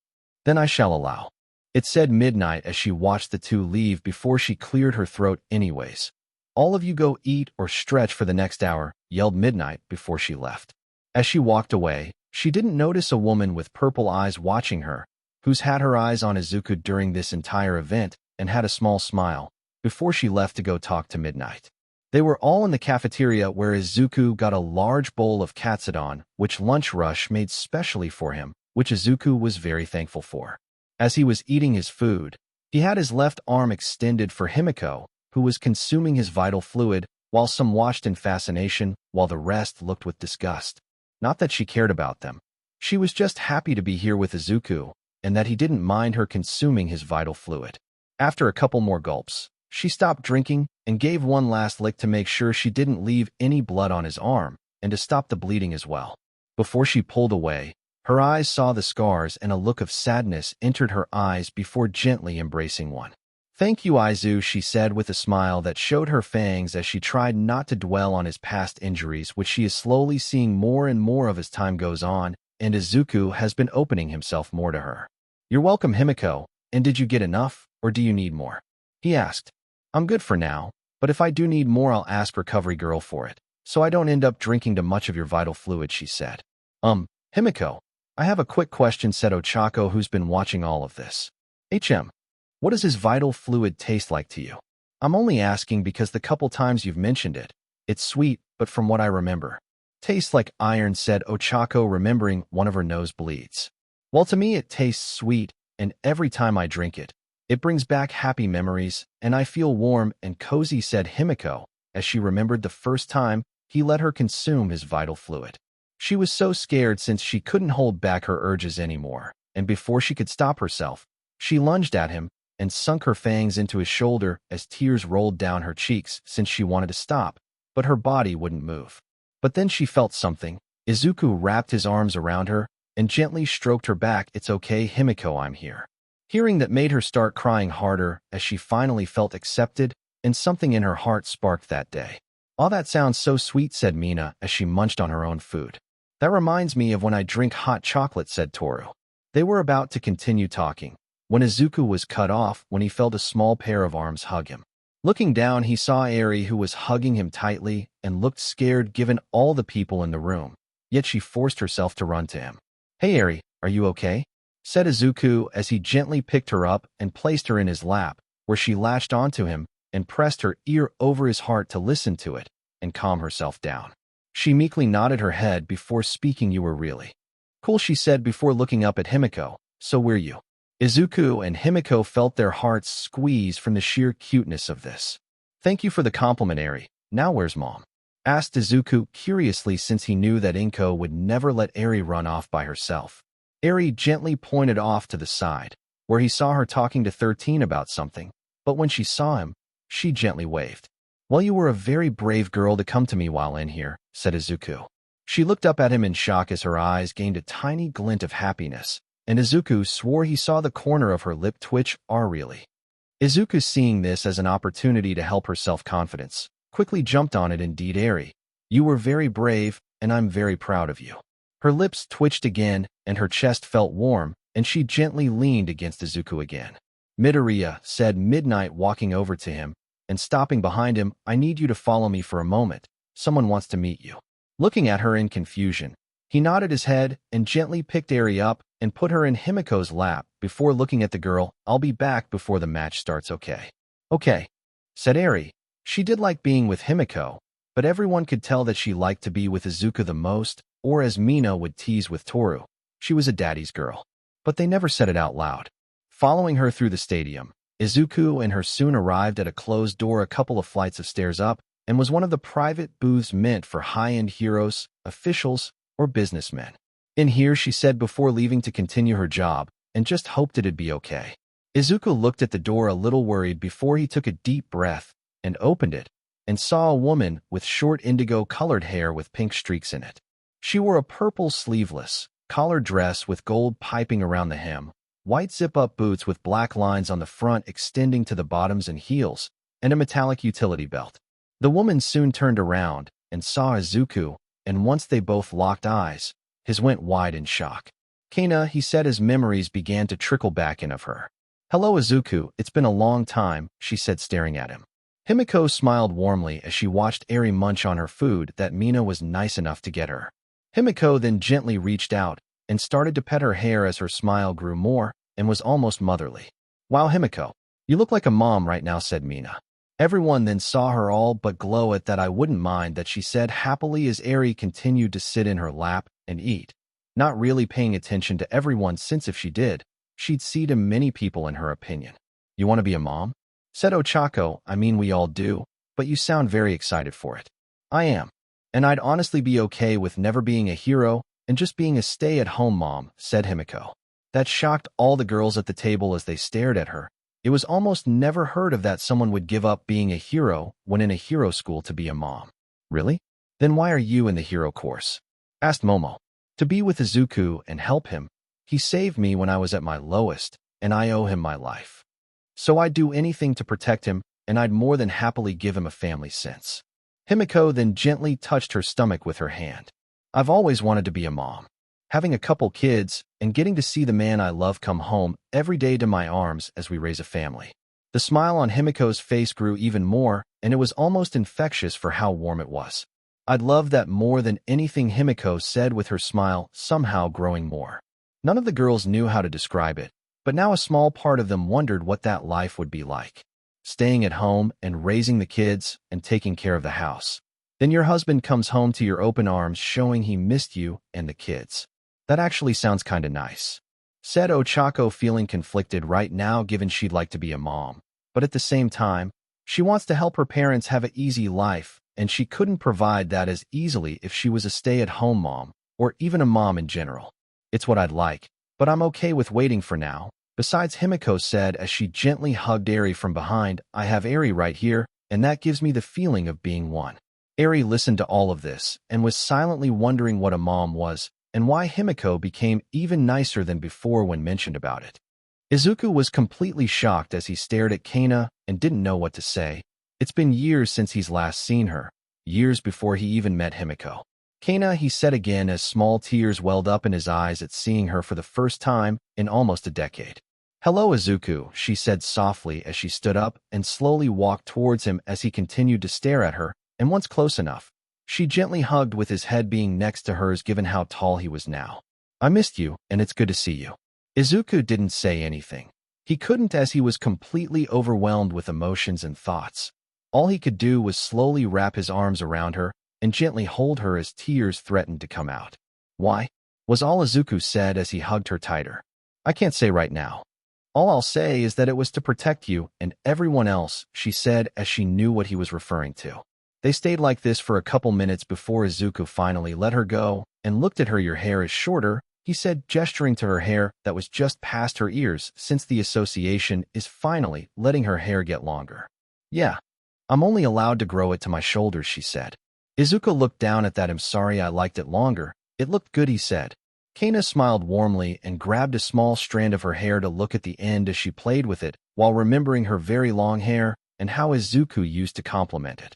then I shall allow. It said Midnight as she watched the two leave before she cleared her throat. Anyways, all of you go eat or stretch for the next hour, yelled Midnight before she left. As she walked away, she didn't notice a woman with purple eyes watching her, who's had her eyes on Izuku during this entire event and had a small smile before she left to go talk to Midnight. They were all in the cafeteria where Izuku got a large bowl of katsudon, which Lunch Rush made specially for him, which Izuku was very thankful for. As he was eating his food, he had his left arm extended for Himiko, who was consuming his vital fluid, while some watched in fascination, while the rest looked with disgust. Not that she cared about them. She was just happy to be here with Izuku, and that he didn't mind her consuming his vital fluid. After a couple more gulps, she stopped drinking and gave one last lick to make sure she didn't leave any blood on his arm, and to stop the bleeding as well. Before she pulled away, her eyes saw the scars and a look of sadness entered her eyes before gently embracing one. Thank you, Izu, she said with a smile that showed her fangs as she tried not to dwell on his past injuries, which she is slowly seeing more and more of as time goes on, and Izuku has been opening himself more to her. You're welcome, Himiko, and did you get enough, or do you need more? He asked. I'm good for now, but if I do need more I'll ask Recovery Girl for it, so I don't end up drinking too much of your vital fluid, she said. Himiko, I have a quick question, said Ochako, who's been watching all of this. What does his vital fluid taste like to you? I'm only asking because the couple times you've mentioned it, it's sweet, but from what I remember, tastes like iron, said Ochako, remembering one of her nosebleeds. Well, to me it tastes sweet, and every time I drink it, it brings back happy memories, and I feel warm and cozy, said Himiko, as she remembered the first time he let her consume his vital fluid. She was so scared since she couldn't hold back her urges anymore, and before she could stop herself, she lunged at him and sunk her fangs into his shoulder as tears rolled down her cheeks since she wanted to stop, but her body wouldn't move. But then she felt something. Izuku wrapped his arms around her and gently stroked her back. It's okay, Himiko, I'm here. Hearing that made her start crying harder as she finally felt accepted, and something in her heart sparked that day. All that sounds so sweet, said Mina as she munched on her own food. That reminds me of when I drink hot chocolate, said Toru. They were about to continue talking when Izuku was cut off when he felt a small pair of arms hug him. Looking down, he saw Eri, who was hugging him tightly and looked scared given all the people in the room, yet she forced herself to run to him. Hey Eri, are you okay? said Izuku as he gently picked her up and placed her in his lap, where she latched onto him and pressed her ear over his heart to listen to it and calm herself down. She meekly nodded her head before speaking. "You were really cool," she said before looking up at Himiko. "So were you?" Izuku and Himiko felt their hearts squeeze from the sheer cuteness of this. "Thank you for the compliment, Eri. Now where's Mom?" asked Izuku curiously, since he knew that Inko would never let Eri run off by herself. Eri gently pointed off to the side, where he saw her talking to 13 about something, but when she saw him, she gently waved. "Well, you were a very brave girl to come to me while in here," said Izuku. She looked up at him in shock as her eyes gained a tiny glint of happiness, and Izuku swore he saw the corner of her lip twitch. Really? Izuku, seeing this as an opportunity to help her self-confidence, quickly jumped on it. "Indeed, Eri. You were very brave, and I'm very proud of you." Her lips twitched again, and her chest felt warm, and she gently leaned against Izuku again. "Midoriya," said Midnight, walking over to him and stopping behind him. "I need you to follow me for a moment. Someone wants to meet you." Looking at her in confusion, he nodded his head and gently picked Eri up and put her in Himiko's lap before looking at the girl. "I'll be back before the match starts, okay?" "Okay," said Eri. She did like being with Himiko, but everyone could tell that she liked to be with Izuku the most, or as Mina would tease with Toru, she was a daddy's girl. But they never said it out loud. Following her through the stadium, Izuku and her soon arrived at a closed door a couple of flights of stairs up, and was one of the private booths meant for high-end heroes, officials, or businessmen. "In here," she said before leaving to continue her job, and just hoped it'd be okay. Izuku looked at the door a little worried before he took a deep breath and opened it, and saw a woman with short indigo-colored hair with pink streaks in it. She wore a purple sleeveless, collared dress with gold piping around the hem, white zip-up boots with black lines on the front extending to the bottoms and heels, and a metallic utility belt. The woman soon turned around and saw Izuku, and once they both locked eyes, his went wide in shock. "Kana," he said as memories began to trickle back in of her. "Hello, Izuku, it's been a long time," she said, staring at him. Himiko smiled warmly as she watched Eri munch on her food that Mina was nice enough to get her. Himiko then gently reached out and started to pet her hair as her smile grew more and was almost motherly. "Wow, Himiko, you look like a mom right now," said Mina. Everyone then saw her all but glow at that. "I wouldn't mind that," she said happily as Eri continued to sit in her lap and eat, not really paying attention to everyone, since if she did, she'd see to many people in her opinion. "You want to be a mom?" said Ochako. "I mean, we all do, but you sound very excited for it." "I am, and I'd honestly be okay with never being a hero and just being a stay-at-home mom," said Himiko. That shocked all the girls at the table as they stared at her. It was almost never heard of that someone would give up being a hero when in a hero school to be a mom. "Really? Then why are you in the hero course?" asked Momo. "To be with Izuku and help him. He saved me when I was at my lowest, and I owe him my life. So I'd do anything to protect him, and I'd more than happily give him a family since." Himiko then gently touched her stomach with her hand. "I've always wanted to be a mom. Having a couple kids and getting to see the man I love come home every day to my arms as we raise a family." The smile on Himiko's face grew even more, and it was almost infectious for how warm it was. "I'd love that more than anything," Himiko said with her smile somehow growing more. None of the girls knew how to describe it, but now a small part of them wondered what that life would be like. Staying at home and raising the kids and taking care of the house. Then your husband comes home to your open arms showing he missed you and the kids. "That actually sounds kinda nice," said Ochako, feeling conflicted right now given she'd like to be a mom, but at the same time, she wants to help her parents have an easy life, and she couldn't provide that as easily if she was a stay-at-home mom, or even a mom in general. "It's what I'd like, but I'm okay with waiting for now. Besides," Himiko said as she gently hugged Eri from behind, "I have Eri right here, and that gives me the feeling of being one." Eri listened to all of this and was silently wondering what a mom was, and why Himiko became even nicer than before when mentioned about it. Izuku was completely shocked as he stared at Kana and didn't know what to say. It's been years since he's last seen her, years before he even met Himiko. "Kana," he said again as small tears welled up in his eyes at seeing her for the first time in almost a decade. "Hello, Izuku," she said softly as she stood up and slowly walked towards him as he continued to stare at her, and once close enough, she gently hugged with his head being next to hers given how tall he was now. "I missed you, and it's good to see you." Izuku didn't say anything. He couldn't, as he was completely overwhelmed with emotions and thoughts. All he could do was slowly wrap his arms around her and gently hold her as tears threatened to come out. "Why?" was all Izuku said as he hugged her tighter. "I can't say right now. All I'll say is that it was to protect you and everyone else," she said as she knew what he was referring to. They stayed like this for a couple minutes before Izuku finally let her go and looked at her. "Your hair is shorter," he said, gesturing to her hair that was just past her ears, since the association is finally letting her hair get longer. "Yeah, I'm only allowed to grow it to my shoulders," she said. Izuku looked down at that. "I'm sorry, I liked it longer. It looked good," he said. Kana smiled warmly and grabbed a small strand of her hair to look at the end as she played with it, while remembering her very long hair and how Izuku used to compliment it,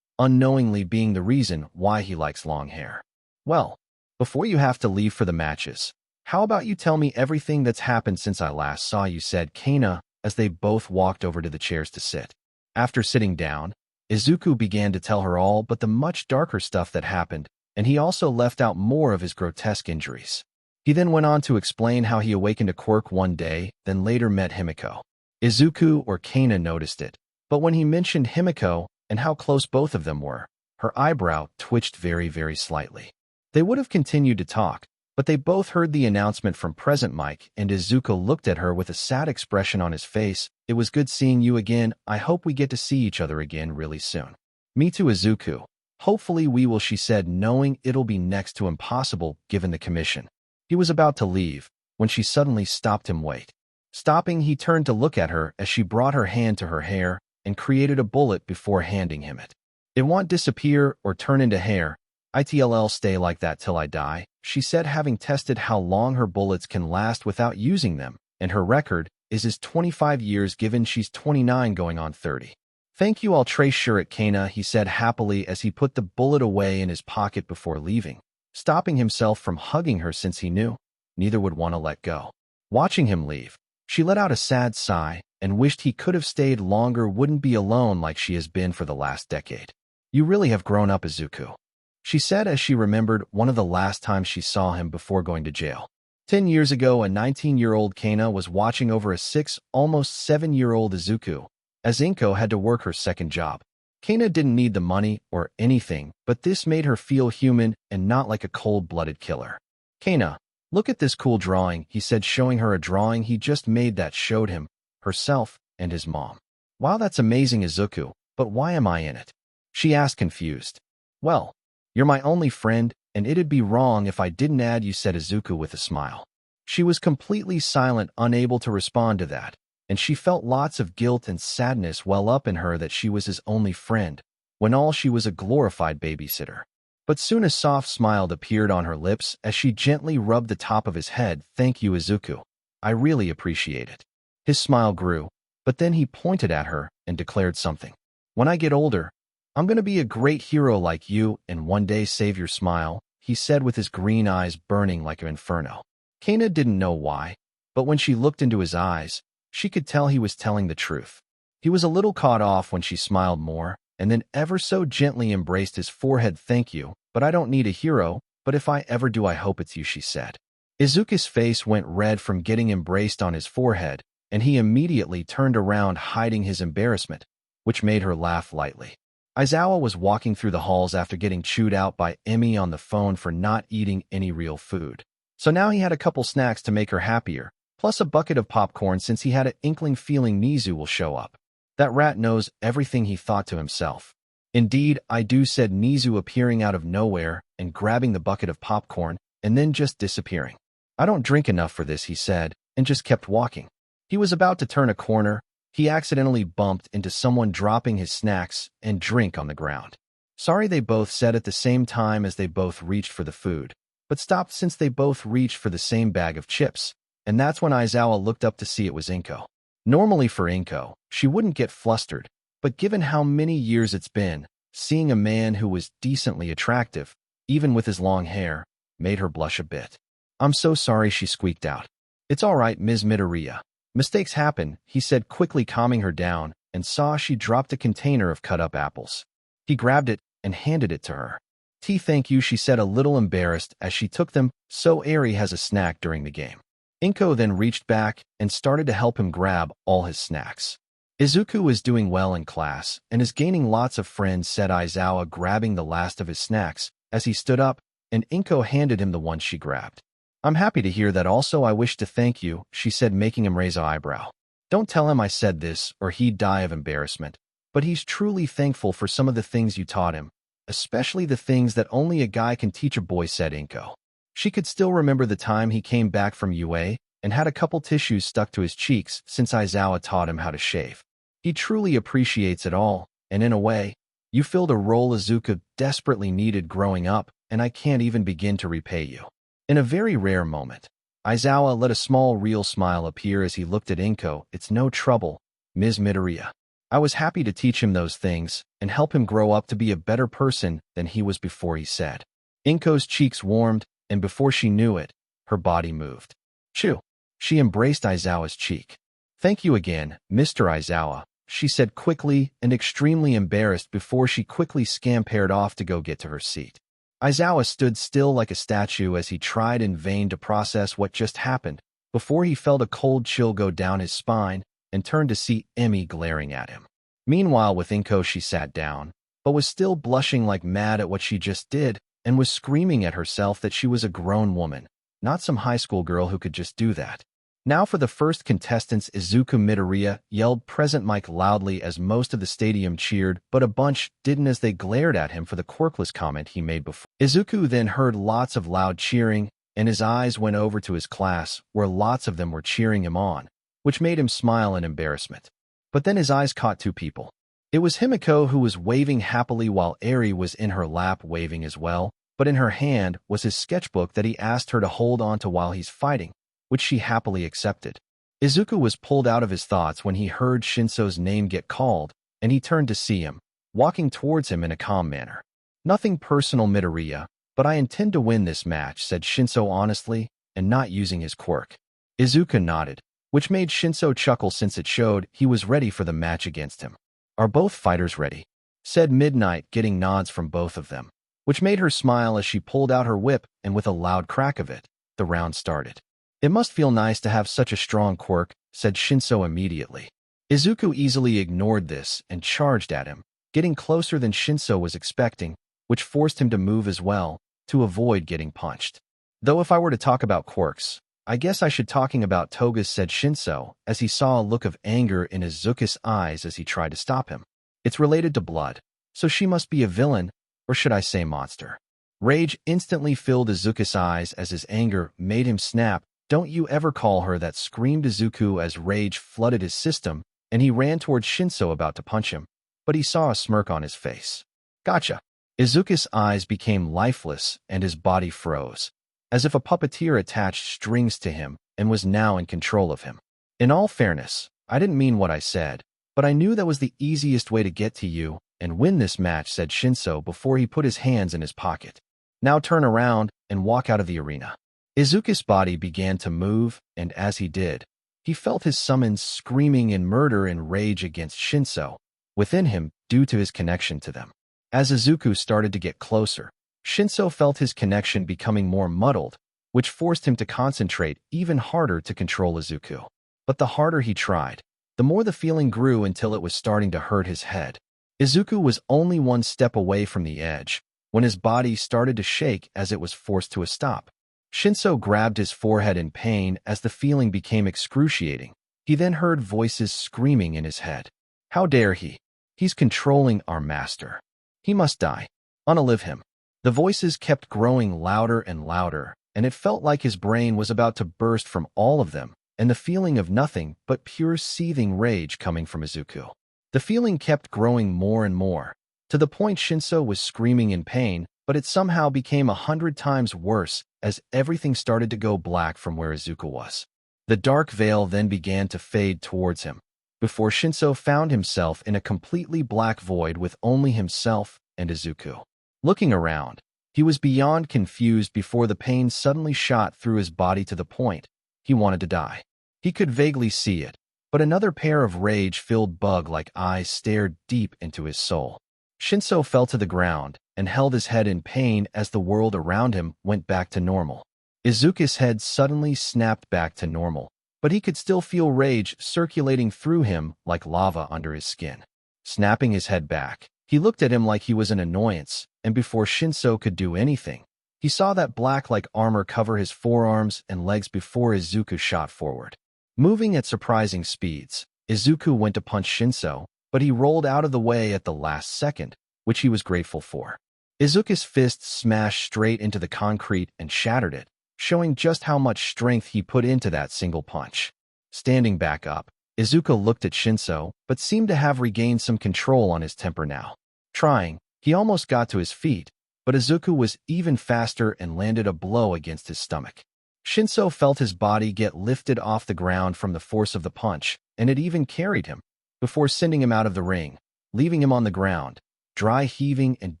unknowingly being the reason why he likes long hair. "Well, before you have to leave for the matches, how about you tell me everything that's happened since I last saw you," said Kana as they both walked over to the chairs to sit. After sitting down, Izuku began to tell her all but the much darker stuff that happened, and he also left out more of his grotesque injuries. He then went on to explain how he awakened a quirk one day, then later met Himiko. Izuku or Kana noticed it, but when he mentioned Himiko and how close both of them were, her eyebrow twitched very, very slightly. They would have continued to talk, but they both heard the announcement from Present Mike, and Izuku looked at her with a sad expression on his face. "It was good seeing you again. I hope we get to see each other again really soon." "Me too, Izuku. Hopefully we will," she said, knowing it'll be next to impossible given the commission. He was about to leave when she suddenly stopped him. "Wait." Stopping, he turned to look at her as she brought her hand to her hair and created a bullet before handing him it. "It won't disappear or turn into hair. It'll stay like that till I die," she said, having tested how long her bullets can last without using them, and her record is 25 years given she's 29 going on 30. "Thank you, I'll trace sure at Kana," he said happily as he put the bullet away in his pocket before leaving, stopping himself from hugging her since he knew neither would want to let go. Watching him leave, she let out a sad sigh and wished he could have stayed longer, wouldn't be alone like she has been for the last decade. "You really have grown up, Izuku," she said as she remembered one of the last times she saw him before going to jail. 10 years ago, a 19-year-old Kana was watching over a 6, almost 7-year-old Izuku, as Inko had to work her second job. Kana didn't need the money or anything, but this made her feel human and not like a cold-blooded killer. "Kana, look at this cool drawing," he said, showing her a drawing he just made that showed him, herself, and his mom. "Wow, that's amazing, Izuku, but why am I in it?" she asked, confused. "Well, you're my only friend, and it'd be wrong if I didn't add you," said Izuku with a smile. She was completely silent, unable to respond to that, and she felt lots of guilt and sadness well up in her that she was his only friend, when all she was a glorified babysitter. But soon a soft smile appeared on her lips as she gently rubbed the top of his head. "Thank you, Izuku. I really appreciate it." His smile grew, but then he pointed at her and declared something. "When I get older, I'm going to be a great hero like you and one day save your smile," he said with his green eyes burning like an inferno. Kana didn't know why, but when she looked into his eyes, she could tell he was telling the truth. He was a little caught off when she smiled more, and then ever so gently embraced his forehead. "Thank you, but I don't need a hero, but if I ever do, I hope it's you," she said. Izuku's face went red from getting embraced on his forehead, and he immediately turned around, hiding his embarrassment, which made her laugh lightly. Aizawa was walking through the halls after getting chewed out by Emmy on the phone for not eating any real food. So now he had a couple snacks to make her happier, plus a bucket of popcorn since he had an inkling feeling Nezu will show up. "That rat knows everything," he thought to himself. "Indeed, I do," said Nezu, appearing out of nowhere and grabbing the bucket of popcorn and then just disappearing. "I don't drink enough for this," he said, and just kept walking. He was about to turn a corner. He accidentally bumped into someone dropping his snacks and drink on the ground. "Sorry," they both said at the same time as they both reached for the food, but stopped since they both reached for the same bag of chips, and that's when Aizawa looked up to see it was Inko. Normally for Inko, she wouldn't get flustered, but given how many years it's been, seeing a man who was decently attractive, even with his long hair, made her blush a bit. "I'm so sorry," she squeaked out. "It's all right, Ms. Midoriya. Mistakes happen," he said, quickly calming her down, and saw she dropped a container of cut-up apples. He grabbed it and handed it to her. "Thank you," she said, a little embarrassed as she took them, "so Eri has a snack during the game." Inko then reached back and started to help him grab all his snacks. Izuku is doing well in class and is gaining lots of friends, said Aizawa, grabbing the last of his snacks as he stood up, and Inko handed him the one she grabbed. I'm happy to hear that. Also, I wish to thank you, she said, making him raise an eyebrow. Don't tell him I said this or he'd die of embarrassment, but he's truly thankful for some of the things you taught him, especially the things that only a guy can teach a boy, said Inko. She could still remember the time he came back from UA and had a couple tissues stuck to his cheeks since Aizawa taught him how to shave. He truly appreciates it all, and in a way, you filled a role Izuku desperately needed growing up, and I can't even begin to repay you. In a very rare moment, Aizawa let a small real smile appear as he looked at Inko. It's no trouble, Ms. Midoriya. I was happy to teach him those things and help him grow up to be a better person than he was before, he said. Inko's cheeks warmed, and before she knew it, her body moved. Chew. She embraced Aizawa's cheek. Thank you again, Mr. Aizawa, she said quickly and extremely embarrassed before she quickly scampered off to go get to her seat. Aizawa stood still like a statue as he tried in vain to process what just happened before he felt a cold chill go down his spine and turned to see Emi glaring at him. Meanwhile, with Inko, she sat down, but was still blushing like mad at what she just did and was screaming at herself that she was a grown woman, not some high school girl who could just do that. Now for the first contestants, Izuku Midoriya yelled present mic loudly as most of the stadium cheered, but a bunch didn't as they glared at him for the quirkless comment he made before. Izuku then heard lots of loud cheering, and his eyes went over to his class, where lots of them were cheering him on, which made him smile in embarrassment. But then his eyes caught two people. It was Himiko, who was waving happily while Eri was in her lap waving as well, but in her hand was his sketchbook that he asked her to hold on to while he's fighting, which she happily accepted. Izuku was pulled out of his thoughts when he heard Shinso's name get called, and he turned to see him, walking towards him in a calm manner. Nothing personal, Midoriya, but I intend to win this match, said Shinso honestly, and not using his quirk. Izuku nodded, which made Shinso chuckle since it showed he was ready for the match against him. Are both fighters ready? Said Midnight, getting nods from both of them, which made her smile as she pulled out her whip, and with a loud crack of it, the round started. It must feel nice to have such a strong quirk, said Shinso immediately. Izuku easily ignored this and charged at him, getting closer than Shinso was expecting, which forced him to move as well, to avoid getting punched. Though if I were to talk about quirks, I guess I should talking about Toga's, said Shinso, as he saw a look of anger in Izuku's eyes as he tried to stop him. It's related to blood, so she must be a villain, or should I say monster. Rage instantly filled Izuku's eyes as his anger made him snap. Don't you ever call her that, screamed Izuku as rage flooded his system, and he ran towards Shinso about to punch him, but he saw a smirk on his face. Gotcha. Izuku's eyes became lifeless and his body froze, as if a puppeteer attached strings to him and was now in control of him. In all fairness, I didn't mean what I said, but I knew that was the easiest way to get to you and win this match, said Shinso before he put his hands in his pocket. Now turn around and walk out of the arena. Izuku's body began to move, and as he did, he felt his summons screaming in murder and rage against Shinso within him due to his connection to them. As Izuku started to get closer, Shinso felt his connection becoming more muddled, which forced him to concentrate even harder to control Izuku. But the harder he tried, the more the feeling grew until it was starting to hurt his head. Izuku was only one step away from the edge when his body started to shake as it was forced to a stop. Shinso grabbed his forehead in pain as the feeling became excruciating. He then heard voices screaming in his head. How dare he? He's controlling our master. He must die. Unalive him. The voices kept growing louder and louder, and it felt like his brain was about to burst from all of them, and the feeling of nothing but pure seething rage coming from Izuku. The feeling kept growing more and more, to the point Shinso was screaming in pain, but it somehow became 100 times worse as everything started to go black from where Izuku was. The dark veil then began to fade towards him, before Shinso found himself in a completely black void with only himself and Izuku. Looking around, he was beyond confused before the pain suddenly shot through his body to the point he wanted to die. He could vaguely see it, but another pair of rage-filled bug-like eyes stared deep into his soul. Shinso fell to the ground and held his head in pain as the world around him went back to normal. Izuku's head suddenly snapped back to normal, but he could still feel rage circulating through him like lava under his skin. Snapping his head back, he looked at him like he was an annoyance, and before Shinso could do anything, he saw that black-like armor cover his forearms and legs before Izuku shot forward. Moving at surprising speeds, Izuku went to punch Shinso, but he rolled out of the way at the last second, which he was grateful for. Izuku's fist smashed straight into the concrete and shattered it, showing just how much strength he put into that single punch. Standing back up, Izuku looked at Shinso, but seemed to have regained some control on his temper now. Trying, he almost got to his feet, but Izuku was even faster and landed a blow against his stomach. Shinso felt his body get lifted off the ground from the force of the punch, and it even carried him, before sending him out of the ring, leaving him on the ground, dry heaving and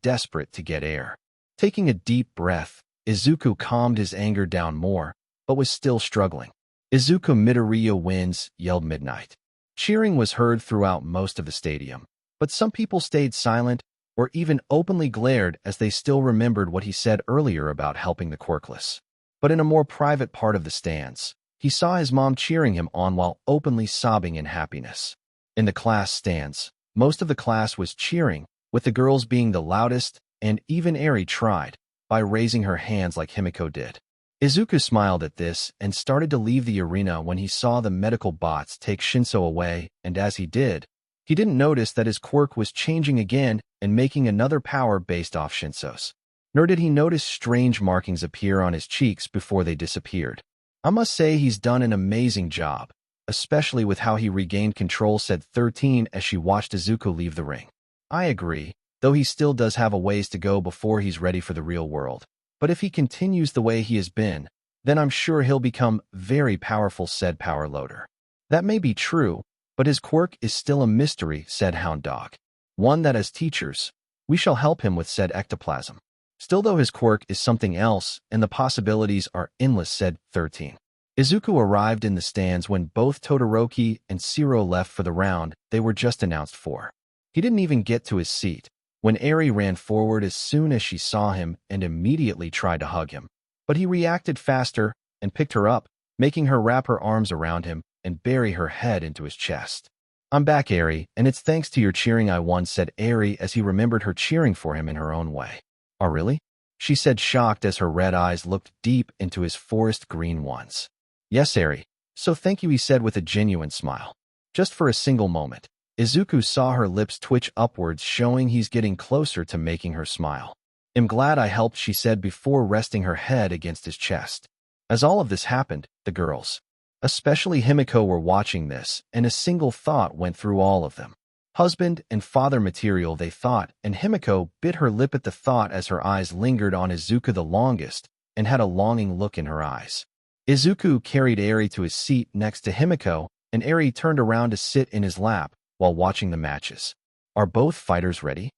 desperate to get air. Taking a deep breath, Izuku calmed his anger down more, but was still struggling. "Izuku Midoriya wins," yelled Midnight. Cheering was heard throughout most of the stadium, but some people stayed silent or even openly glared as they still remembered what he said earlier about helping the quirkless. But in a more private part of the stands, he saw his mom cheering him on while openly sobbing in happiness. In the class stands, most of the class was cheering, with the girls being the loudest, and even Eri tried, by raising her hands like Himiko did. Izuku smiled at this and started to leave the arena when he saw the medical bots take Shinso away, and as he did, he didn't notice that his quirk was changing again and making another power based off Shinso's. Nor did he notice strange markings appear on his cheeks before they disappeared. "I must say he's done an amazing job, especially with how he regained control," said 13 as she watched Izuku leave the ring. "I agree, though he still does have a ways to go before he's ready for the real world. But if he continues the way he has been, then I'm sure he'll become very powerful," said Power Loader. "That may be true, but his quirk is still a mystery," said Hound Dog. "One that as teachers, we shall help him with," said Ectoplasm. "Still though his quirk is something else, and the possibilities are endless," said 13. Izuku arrived in the stands when both Todoroki and Shiro left for the round they were just announced for. He didn't even get to his seat when Eri ran forward as soon as she saw him and immediately tried to hug him. But he reacted faster and picked her up, making her wrap her arms around him and bury her head into his chest. "I'm back, Eri, and it's thanks to your cheering I won," said Eri as he remembered her cheering for him in her own way. "Oh, really?" she said, shocked as her red eyes looked deep into his forest green ones. "Yes, Eri. So thank you," he said with a genuine smile. Just for a single moment, Izuku saw her lips twitch upwards, showing he's getting closer to making her smile. "I'm glad I helped," she said before resting her head against his chest. As all of this happened, the girls, especially Himiko, were watching this, and a single thought went through all of them. Husband and father material, they thought, and Himiko bit her lip at the thought as her eyes lingered on Izuku the longest and had a longing look in her eyes. Izuku carried Eri to his seat next to Himiko, and Eri turned around to sit in his lap while watching the matches. "Are both fighters ready?"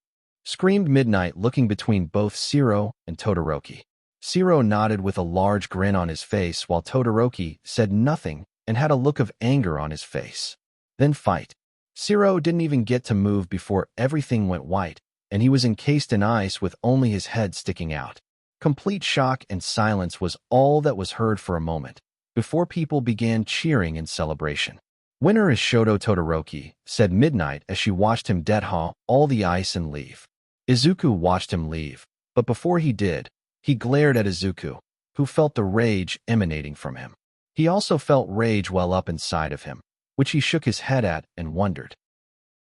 screamed Midnight, looking between both Shiro and Todoroki. Shiro nodded with a large grin on his face, while Todoroki said nothing and had a look of anger on his face. "Then fight." Shiro didn't even get to move before everything went white, and he was encased in ice with only his head sticking out. Complete shock and silence was all that was heard for a moment, before people began cheering in celebration. "Winner is Shoto Todoroki," said Midnight as she watched him deadhaul all the ice and leave. Izuku watched him leave, but before he did, he glared at Izuku, who felt the rage emanating from him. He also felt rage well up inside of him, which he shook his head at and wondered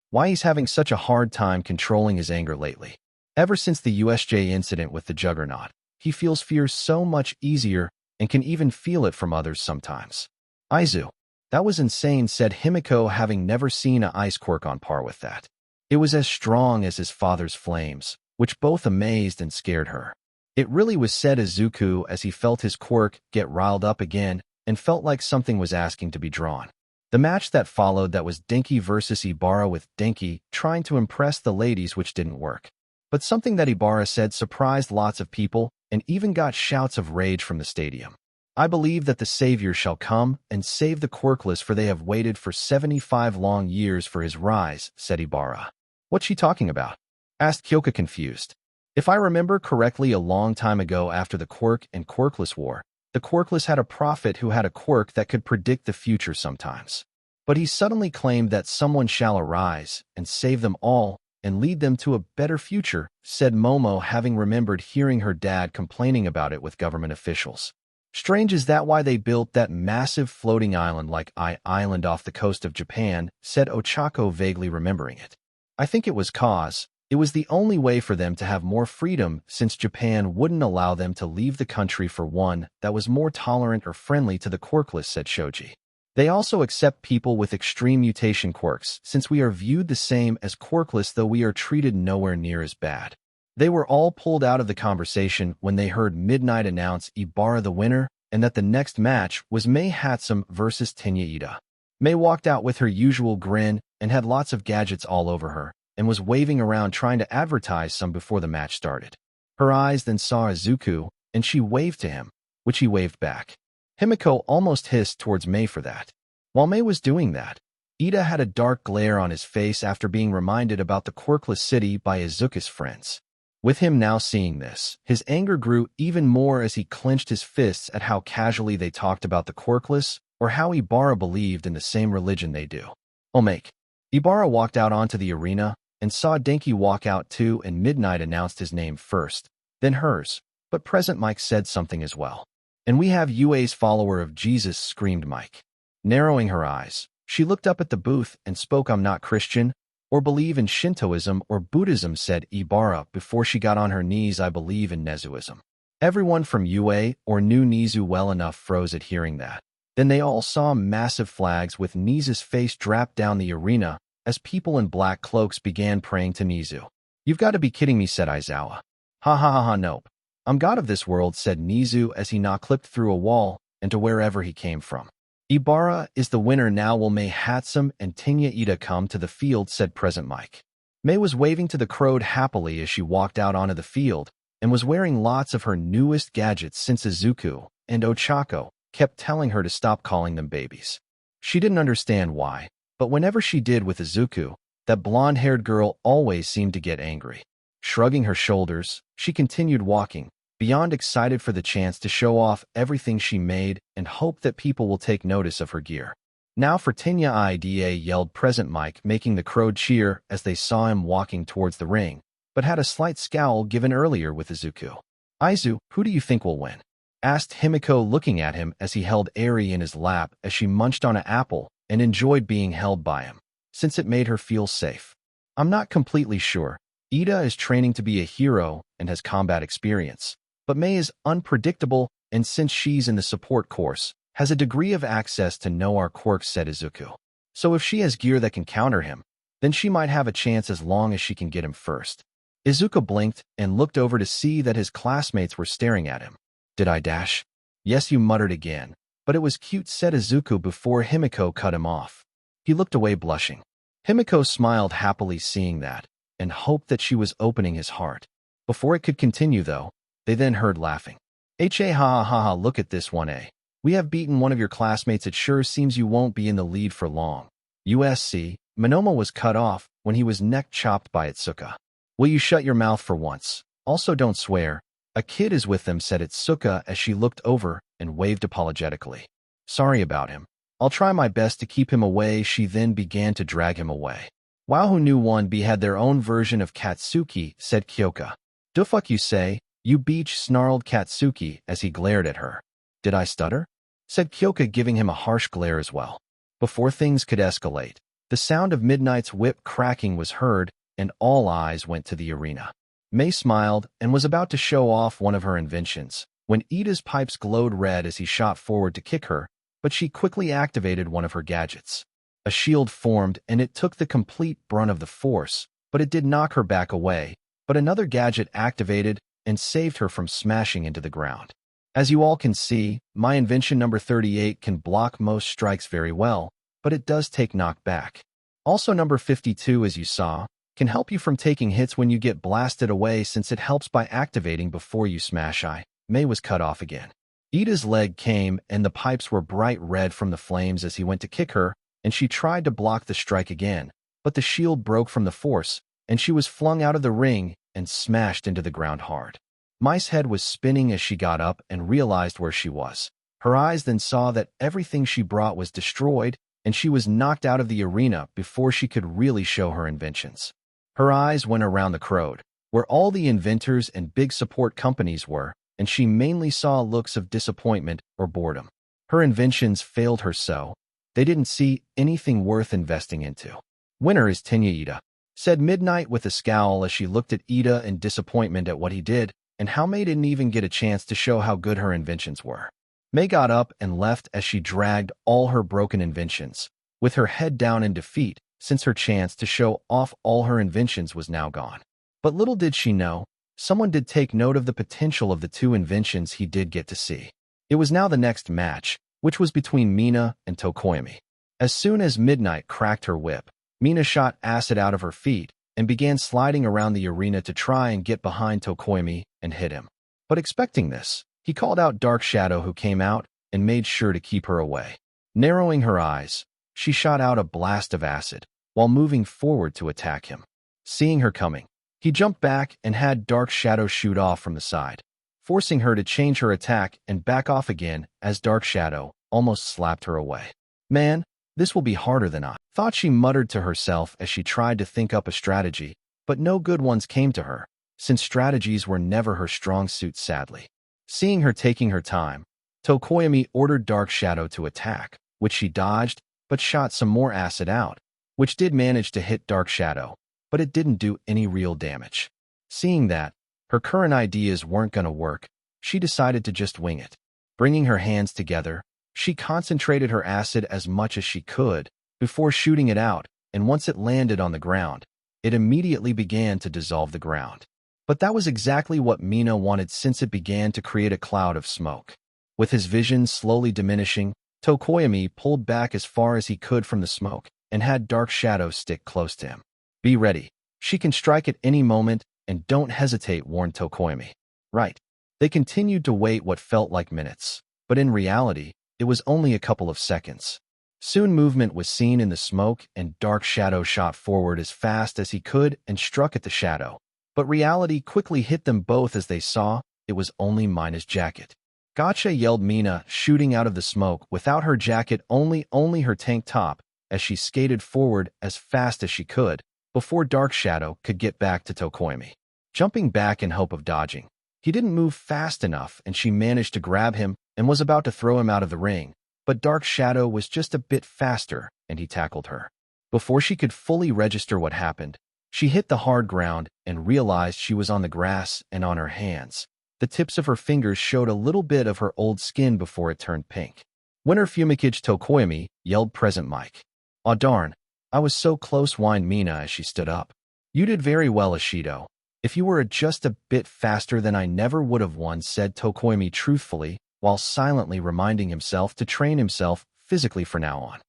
why he's having such a hard time controlling his anger lately. Ever since the USJ incident with the Juggernaut, he feels fear so much easier and can even feel it from others sometimes. "Izu, that was insane," said Himiko, having never seen an ice quirk on par with that. It was as strong as his father's flames, which both amazed and scared her. "It really was," said Izuku as he felt his quirk get riled up again and felt like something was asking to be drawn. The match that followed, that was Denki versus Ibara, with Denki trying to impress the ladies, which didn't work. But something that Ibara said surprised lots of people and even got shouts of rage from the stadium. "I believe that the savior shall come and save the quirkless, for they have waited for 75 long years for his rise," said Ibara. "What's she talking about?" asked Kyoka, confused. "If I remember correctly, a long time ago after the Quirk and Quirkless War, The quirkless had a prophet who had a quirk that could predict the future sometimes. But he suddenly claimed that someone shall arise and save them all and lead them to a better future, said Momo, having remembered hearing her dad complaining about it with government officials. Strange, is that why they built that massive floating island like Island off the coast of Japan, said Ochako, vaguely remembering it. I think it was cause it was the only way for them to have more freedom, since Japan wouldn't allow them to leave the country for one that was more tolerant or friendly to the quirkless, said Shoji. They also accept people with extreme mutation quirks, since we are viewed the same as quirkless, though we are treated nowhere near as bad. They were all pulled out of the conversation when they heard Midnight announce Ibara the winner, and that the next match was Mei Hatsum versus Tenya Ida. Mei walked out with her usual grin and had lots of gadgets all over her, and was waving around trying to advertise some before the match started. Her eyes then saw Izuku, and she waved to him, which he waved back. Himiko almost hissed towards Mei for that. While Mei was doing that, Ida had a dark glare on his face after being reminded about the quirkless city by Izuku's friends. With him now seeing this, his anger grew even more as he clenched his fists at how casually they talked about the quirkless, or how Ibara believed in the same religion they do. Omake. Ibara walked out onto the arena, and saw Denki walk out too, and Midnight announced his name first, then hers, but Present Mike said something as well. And we have UA's follower of Jesus, screamed Mike. Narrowing her eyes, she looked up at the booth and spoke. I'm not Christian, or believe in Shintoism or Buddhism, said Ibara before she got on her knees. I believe in Nezuism. Everyone from UA or knew Nezu well enough froze at hearing that. Then they all saw massive flags with Nezu's face drap down the arena, as people in black cloaks began praying to Nezu. You've got to be kidding me, said Aizawa. Ha ha ha ha, nope. I'm god of this world, said Nezu as he clipped through a wall and to wherever he came from. Ibara is the winner now. Will Mei Hatsum and Tenya Ida come to the field, said Present Mike. Mei was waving to the crowd happily as she walked out onto the field and was wearing lots of her newest gadgets, since Izuku and Ochako kept telling her to stop calling them babies. She didn't understand why, but whenever she did with Izuku, that blonde-haired girl always seemed to get angry. Shrugging her shoulders, she continued walking, beyond excited for the chance to show off everything she made and hope that people will take notice of her gear. Now for Tenya Ida, yelled Present Mike, making the crowd cheer as they saw him walking towards the ring, but had a slight scowl given earlier with Izuku. Aizu, who do you think will win? Asked Himiko, looking at him as he held Eri in his lap as she munched on an apple and enjoyed being held by him, since it made her feel safe. I'm not completely sure. Ida is training to be a hero and has combat experience, but Mei is unpredictable, and since she's in the support course, has a degree of access to know our quirks, said Izuku. So if she has gear that can counter him, then she might have a chance as long as she can get him first. Izuku blinked and looked over to see that his classmates were staring at him. Did I dash? Yes, you muttered again, but it was cute, said Izuku before Himiko cut him off. He looked away blushing. Himiko smiled happily seeing that, and hoped that she was opening his heart. Before it could continue though, they then heard laughing. Ha ha ha ha, look at this one, eh? We have beaten one of your classmates. It sure seems you won't be in the lead for long. USC, Monoma was cut off when he was neck chopped by Itsuka. Will you shut your mouth for once? Also don't swear. A kid is with them, said Itsuka as she looked over and waved apologetically. Sorry about him. I'll try my best to keep him away. She then began to drag him away. Wow, who knew 1B had their own version of Katsuki, said Kyoka. The fuck you say? You beach, snarled Katsuki as he glared at her. Did I stutter? Said Kyoka, giving him a harsh glare as well. Before things could escalate, the sound of Midnight's whip cracking was heard, and all eyes went to the arena. Mei smiled and was about to show off one of her inventions, when Ida's pipes glowed red as he shot forward to kick her, but she quickly activated one of her gadgets. A shield formed and it took the complete brunt of the force, but it did knock her back away, but another gadget activated and saved her from smashing into the ground. As you all can see, my invention number 38 can block most strikes very well, but it does take knockback. Also number 52, as you saw, can help you from taking hits when you get blasted away, since it helps by activating before you smash. Mei was cut off again. Ida's leg came and the pipes were bright red from the flames as he went to kick her, and she tried to block the strike again, but the shield broke from the force, and she was flung out of the ring and smashed into the ground hard. Mice Head was spinning as she got up and realized where she was. Her eyes then saw that everything she brought was destroyed, and she was knocked out of the arena before she could really show her inventions. Her eyes went around the crowd, where all the inventors and big support companies were, and she mainly saw looks of disappointment or boredom. Her inventions failed her so they didn't see anything worth investing into. "Winner is Tenya Ida," said Midnight with a scowl as she looked at Ida in disappointment at what he did, and how May didn't even get a chance to show how good her inventions were. May got up and left as she dragged all her broken inventions, with her head down in defeat, since her chance to show off all her inventions was now gone. But little did she know, someone did take note of the potential of the two inventions he did get to see. It was now the next match, which was between Mina and Tokoyami. As soon as Midnight cracked her whip, Mina shot acid out of her feet and began sliding around the arena to try and get behind Tokoyami and hit him. But expecting this, he called out Dark Shadow, who came out and made sure to keep her away. Narrowing her eyes, she shot out a blast of acid while moving forward to attack him. Seeing her coming, he jumped back and had Dark Shadow shoot off from the side, forcing her to change her attack and back off again as Dark Shadow almost slapped her away. "Man, this will be harder than I thought," she muttered to herself as she tried to think up a strategy, but no good ones came to her, since strategies were never her strong suit, sadly. Seeing her taking her time, Tokoyami ordered Dark Shadow to attack, which she dodged, but shot some more acid out, which did manage to hit Dark Shadow, but it didn't do any real damage. Seeing that her current ideas weren't gonna work, she decided to just wing it. Bringing her hands together, she concentrated her acid as much as she could before shooting it out, and once it landed on the ground, it immediately began to dissolve the ground. But that was exactly what Mina wanted, since it began to create a cloud of smoke. With his vision slowly diminishing, Tokoyami pulled back as far as he could from the smoke and had Dark Shadow stick close to him. "Be ready. She can strike at any moment, and don't hesitate," warned Tokoyami. Right. They continued to wait what felt like minutes, but in reality, it was only a couple of seconds. Soon movement was seen in the smoke, and Dark Shadow shot forward as fast as he could and struck at the shadow. But reality quickly hit them both as they saw it was only Mina's jacket. "Gotcha," yelled Mina, shooting out of the smoke without her jacket, only her tank top, as she skated forward as fast as she could before Dark Shadow could get back to Tokoyami. Jumping back in hope of dodging, he didn't move fast enough, and she managed to grab him and was about to throw him out of the ring, but Dark Shadow was just a bit faster, and he tackled her. Before she could fully register what happened, she hit the hard ground and realized she was on the grass and on her hands. The tips of her fingers showed a little bit of her old skin before it turned pink. "Winner Fumikage Tokoyami," yelled Present Mike. "Aw darn, I was so close," whined Mina as she stood up. "You did very well, Ashido. If you were just a bit faster, then I never would have won," said Tokoyami truthfully, while silently reminding himself to train himself physically from now on.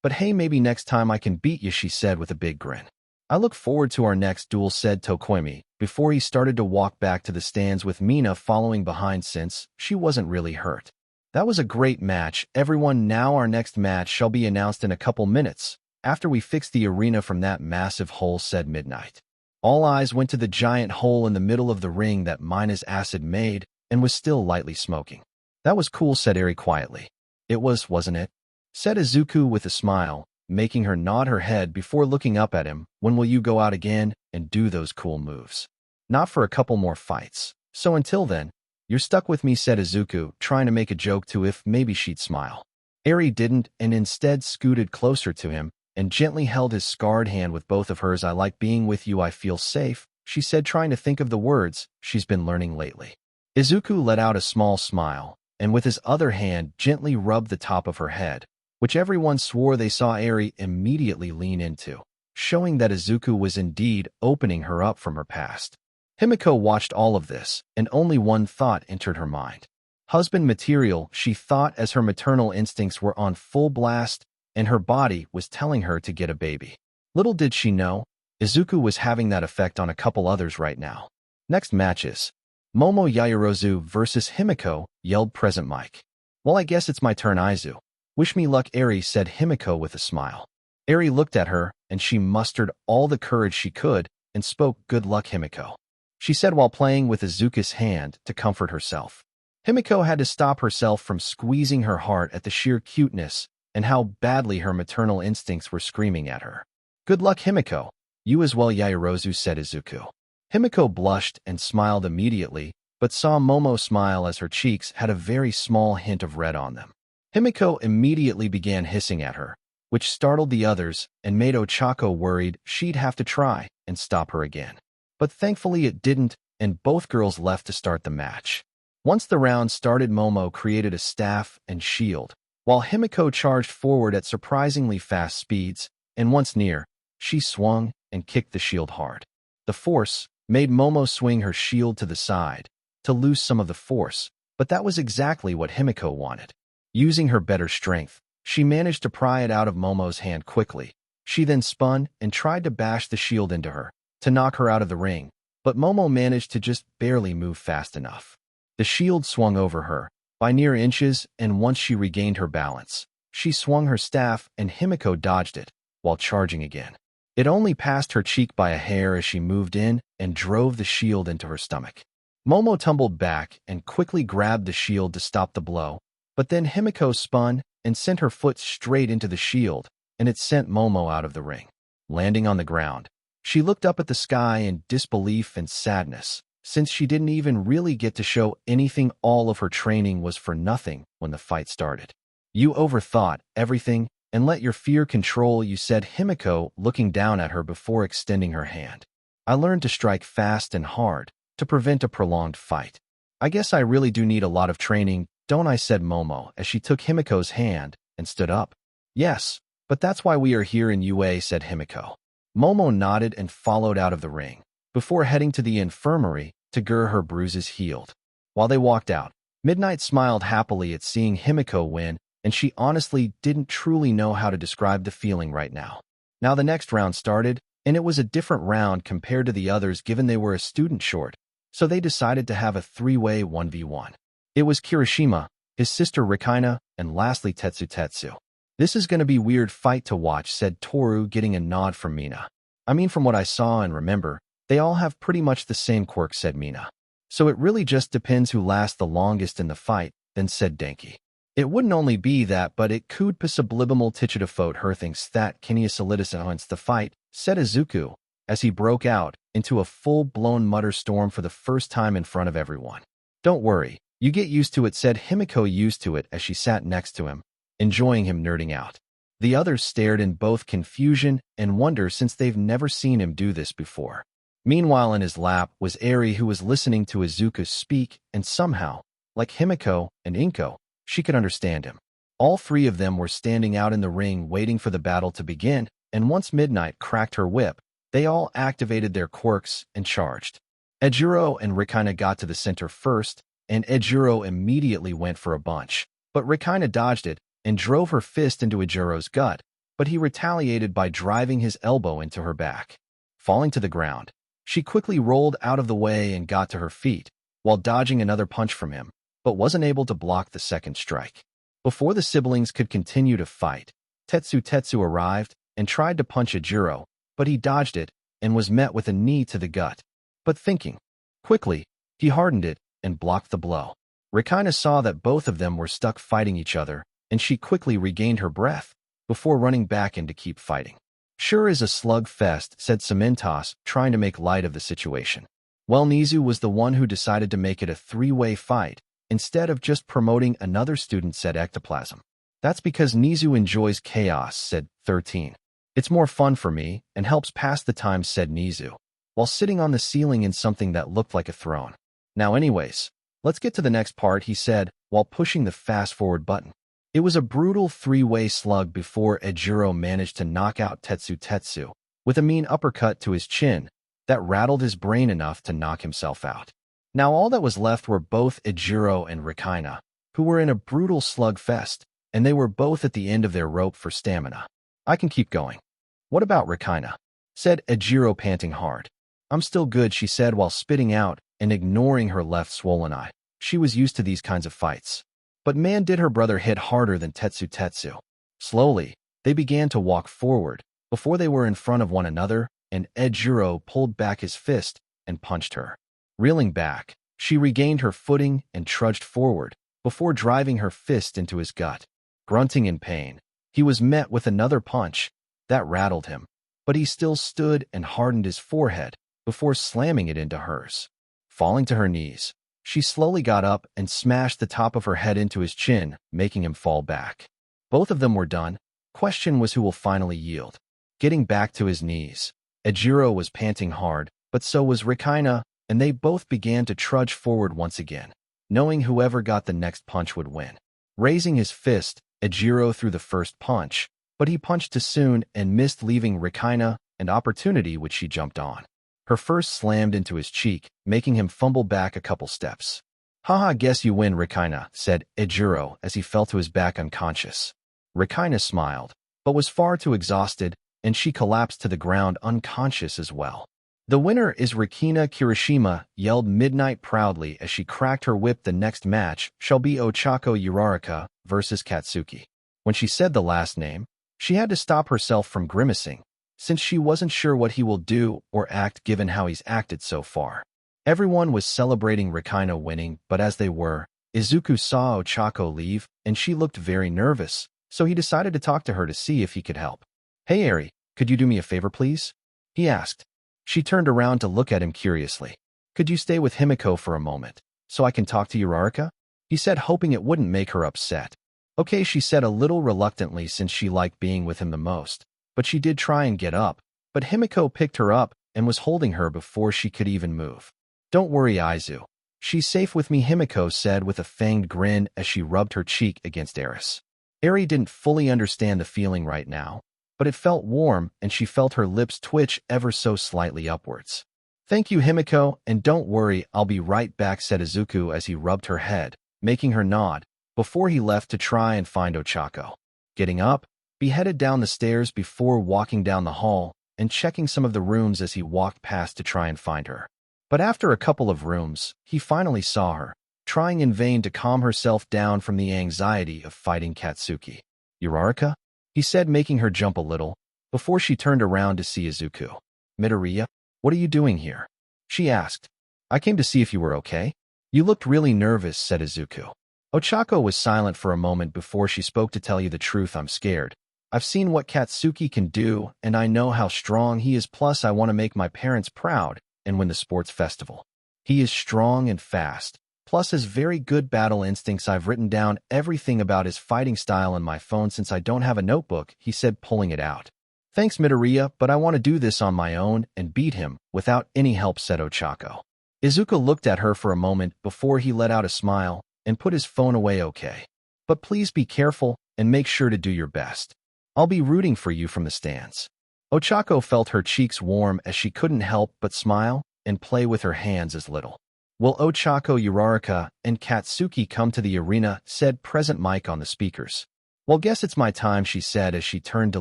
But hey, maybe next time I can beat you," she said with a big grin. "I look forward to our next duel," said Tokoyami, before he started to walk back to the stands with Mina following behind, since she wasn't really hurt. "That was a great match, everyone. Now our next match shall be announced in a couple minutes, after we fix the arena from that massive hole," said Midnight. All eyes went to the giant hole in the middle of the ring that Mina's acid made and was still lightly smoking. "That was cool," said Eri quietly. "It was, wasn't it?" said Izuku with a smile, making her nod her head before looking up at him. "When will you go out again and do those cool moves?" "Not for a couple more fights. So until then, you're stuck with me," said Izuku, trying to make a joke to if maybe she'd smile. Eri didn't, and instead scooted closer to him and gently held his scarred hand with both of hers. "I like being with you. I feel safe," she said, trying to think of the words she's been learning lately. Izuku let out a small smile, and with his other hand gently rubbed the top of her head, which everyone swore they saw Eri immediately lean into, showing that Izuku was indeed opening her up from her past. Himiko watched all of this, and only one thought entered her mind. Husband material, she thought, as her maternal instincts were on full blast, and her body was telling her to get a baby. Little did she know, Izuku was having that effect on a couple others right now. Next matches. Momo Yaoyorozu versus Himiko, yelled Present Mike. "Well, I guess it's my turn, Izu. Wish me luck, Eri," said Himiko with a smile. Eri looked at her, and she mustered all the courage she could and spoke, "Good luck, Himiko." she said while playing with Izuku's hand to comfort herself. Himiko had to stop herself from squeezing her heart at the sheer cuteness and how badly her maternal instincts were screaming at her. Good luck, Himiko. You as well, Yaoyorozu, said Izuku. Himiko blushed and smiled immediately, but saw Momo smile as her cheeks had a very small hint of red on them. Himiko immediately began hissing at her, which startled the others and made Ochako worried she'd have to try and stop her again. But thankfully it didn't, and both girls left to start the match. Once the round started, Momo created a staff and shield, while Himiko charged forward at surprisingly fast speeds, and once near, she swung and kicked the shield hard. The force made Momo swing her shield to the side to lose some of the force, but that was exactly what Himiko wanted. Using her better strength, she managed to pry it out of Momo's hand quickly. She then spun and tried to bash the shield into her, to knock her out of the ring, but Momo managed to just barely move fast enough. The shield swung over her by near inches, and once she regained her balance, she swung her staff and Himiko dodged it while charging again. It only passed her cheek by a hair as she moved in and drove the shield into her stomach. Momo tumbled back and quickly grabbed the shield to stop the blow, but then Himiko spun and sent her foot straight into the shield, and it sent Momo out of the ring. Landing on the ground, she looked up at the sky in disbelief and sadness, since she didn't even really get to show anything. All of her training was for nothing when the fight started. You overthought everything and let your fear control you, said Himiko, looking down at her before extending her hand. I learned to strike fast and hard to prevent a prolonged fight. I guess I really do need a lot of training, don't I, said Momo as she took Himiko's hand and stood up. Yes, but that's why we are here in UA, said Himiko. Momo nodded and followed out of the ring, before heading to the infirmary to get her bruises healed. While they walked out, Midnight smiled happily at seeing Himiko win, and she honestly didn't truly know how to describe the feeling right now. Now the next round started, and it was a different round compared to the others given they were a student short, so they decided to have a three-way 1v1. It was Kirishima, his sister Rikaina, and lastly Tetsu. This is gonna be weird fight to watch, said Toru, getting a nod from Mina. I mean, from what I saw and remember, they all have pretty much the same quirks, said Mina. So it really just depends who lasts the longest in the fight, then said Denki. It wouldn't only be that, but it could be subliminal tichidafot her thinks that Kinesolidus the fight, said Izuku, as he broke out into a full-blown mutter storm for the first time in front of everyone. Don't worry, you get used to it, said Himiko, used to it, as she sat next to him, enjoying him nerding out. The others stared in both confusion and wonder since they've never seen him do this before. Meanwhile, in his lap was Eri, who was listening to Izuku speak, and somehow, like Himiko and Inko, she could understand him. All three of them were standing out in the ring waiting for the battle to begin, and once Midnight cracked her whip, they all activated their quirks and charged. Ejiro and Rikaina got to the center first, and Ejiro immediately went for a bunch, but Rikaina dodged it and drove her fist into Ejiro's gut, but he retaliated by driving his elbow into her back. Falling to the ground, she quickly rolled out of the way and got to her feet, while dodging another punch from him, but wasn't able to block the second strike. Before the siblings could continue to fight, Tetsu arrived and tried to punch Ejiro, but he dodged it and was met with a knee to the gut. But thinking quickly, he hardened it and blocked the blow. Rikaina saw that both of them were stuck fighting each other, and she quickly regained her breath before running back in to keep fighting. Sure is a slug fest, said Cementos, trying to make light of the situation. Well, Nezu was the one who decided to make it a three-way fight, instead of just promoting another student, said Ectoplasm. That's because Nezu enjoys chaos, said 13. It's more fun for me and helps pass the time, said Nezu, while sitting on the ceiling in something that looked like a throne. Now anyways, let's get to the next part, he said, while pushing the fast-forward button. It was a brutal three-way slug before Ejiro managed to knock out Tetsu with a mean uppercut to his chin that rattled his brain enough to knock himself out. Now all that was left were both Ejiro and Rikaina, who were in a brutal slugfest, and they were both at the end of their rope for stamina. I can keep going. What about Rikaina? Said Ejiro, panting hard. I'm still good, she said while spitting out and ignoring her left swollen eye. She was used to these kinds of fights. But man, did her brother hit harder than Tetsu. Slowly, they began to walk forward before they were in front of one another, and Ejiro pulled back his fist and punched her. Reeling back, she regained her footing and trudged forward, before driving her fist into his gut. Grunting in pain, he was met with another punch. That rattled him, but he still stood and hardened his forehead before slamming it into hers. Falling to her knees, she slowly got up and smashed the top of her head into his chin, making him fall back. Both of them were done. Question was who will finally yield. Getting back to his knees, Ejiro was panting hard, but so was Rikaina, and they both began to trudge forward once again, knowing whoever got the next punch would win. Raising his fist, Ejiro threw the first punch, but he punched too soon and missed, leaving Rikaina an opportunity which she jumped on. Her first slammed into his cheek, making him fumble back a couple steps. "Haha, guess you win, Rikaina," said Ejiro as he fell to his back unconscious. Rikaina smiled, but was far too exhausted, and she collapsed to the ground unconscious as well. "The winner is Rikina Kirishima," yelled Midnight proudly as she cracked her whip. "The next match shall be Ochako Uraraka versus Katsuki." When she said the last name, she had to stop herself from grimacing, since she wasn't sure what he will do or act given how he's acted so far. Everyone was celebrating Rikaina winning, but as they were, Izuku saw Ochako leave, and she looked very nervous, so he decided to talk to her to see if he could help. "Hey Eri, could you do me a favor please?" he asked. She turned around to look at him curiously. "Could you stay with Himiko for a moment, so I can talk to Uraraka?" he said, hoping it wouldn't make her upset. "Okay," she said a little reluctantly since she liked being with him the most, but she did try and get up, but Himiko picked her up and was holding her before she could even move. "Don't worry, Izu. She's safe with me," Himiko said with a fanged grin as she rubbed her cheek against Eris. Eri didn't fully understand the feeling right now, but it felt warm and she felt her lips twitch ever so slightly upwards. "Thank you, Himiko, and don't worry, I'll be right back," said Izuku as he rubbed her head, making her nod, before he left to try and find Ochako. Getting up, he headed down the stairs before walking down the hall and checking some of the rooms as he walked past to try and find her. But after a couple of rooms, he finally saw her, trying in vain to calm herself down from the anxiety of fighting Katsuki. "Uraraka?" he said, making her jump a little, before she turned around to see Izuku. "Midoriya, what are you doing here?" she asked. "I came to see if you were okay." "You looked really nervous," said Izuku. Ochako was silent for a moment before she spoke. "To tell you the truth, I'm scared. I've seen what Katsuki can do, and I know how strong he is, plus I want to make my parents proud and win the sports festival. He is strong and fast, plus has very good battle instincts. I've written down everything about his fighting style on my phone since I don't have a notebook," he said, pulling it out. "Thanks, Midoriya, but I want to do this on my own and beat him without any help," said Ochako. Izuku looked at her for a moment before he let out a smile and put his phone away. "Okay. But please be careful and make sure to do your best. I'll be rooting for you from the stands." Ochako felt her cheeks warm as she couldn't help but smile and play with her hands as little. "Will Ochako, Uraraka, and Katsuki come to the arena?" said Present Mike on the speakers. "Well, guess it's my time," she said as she turned to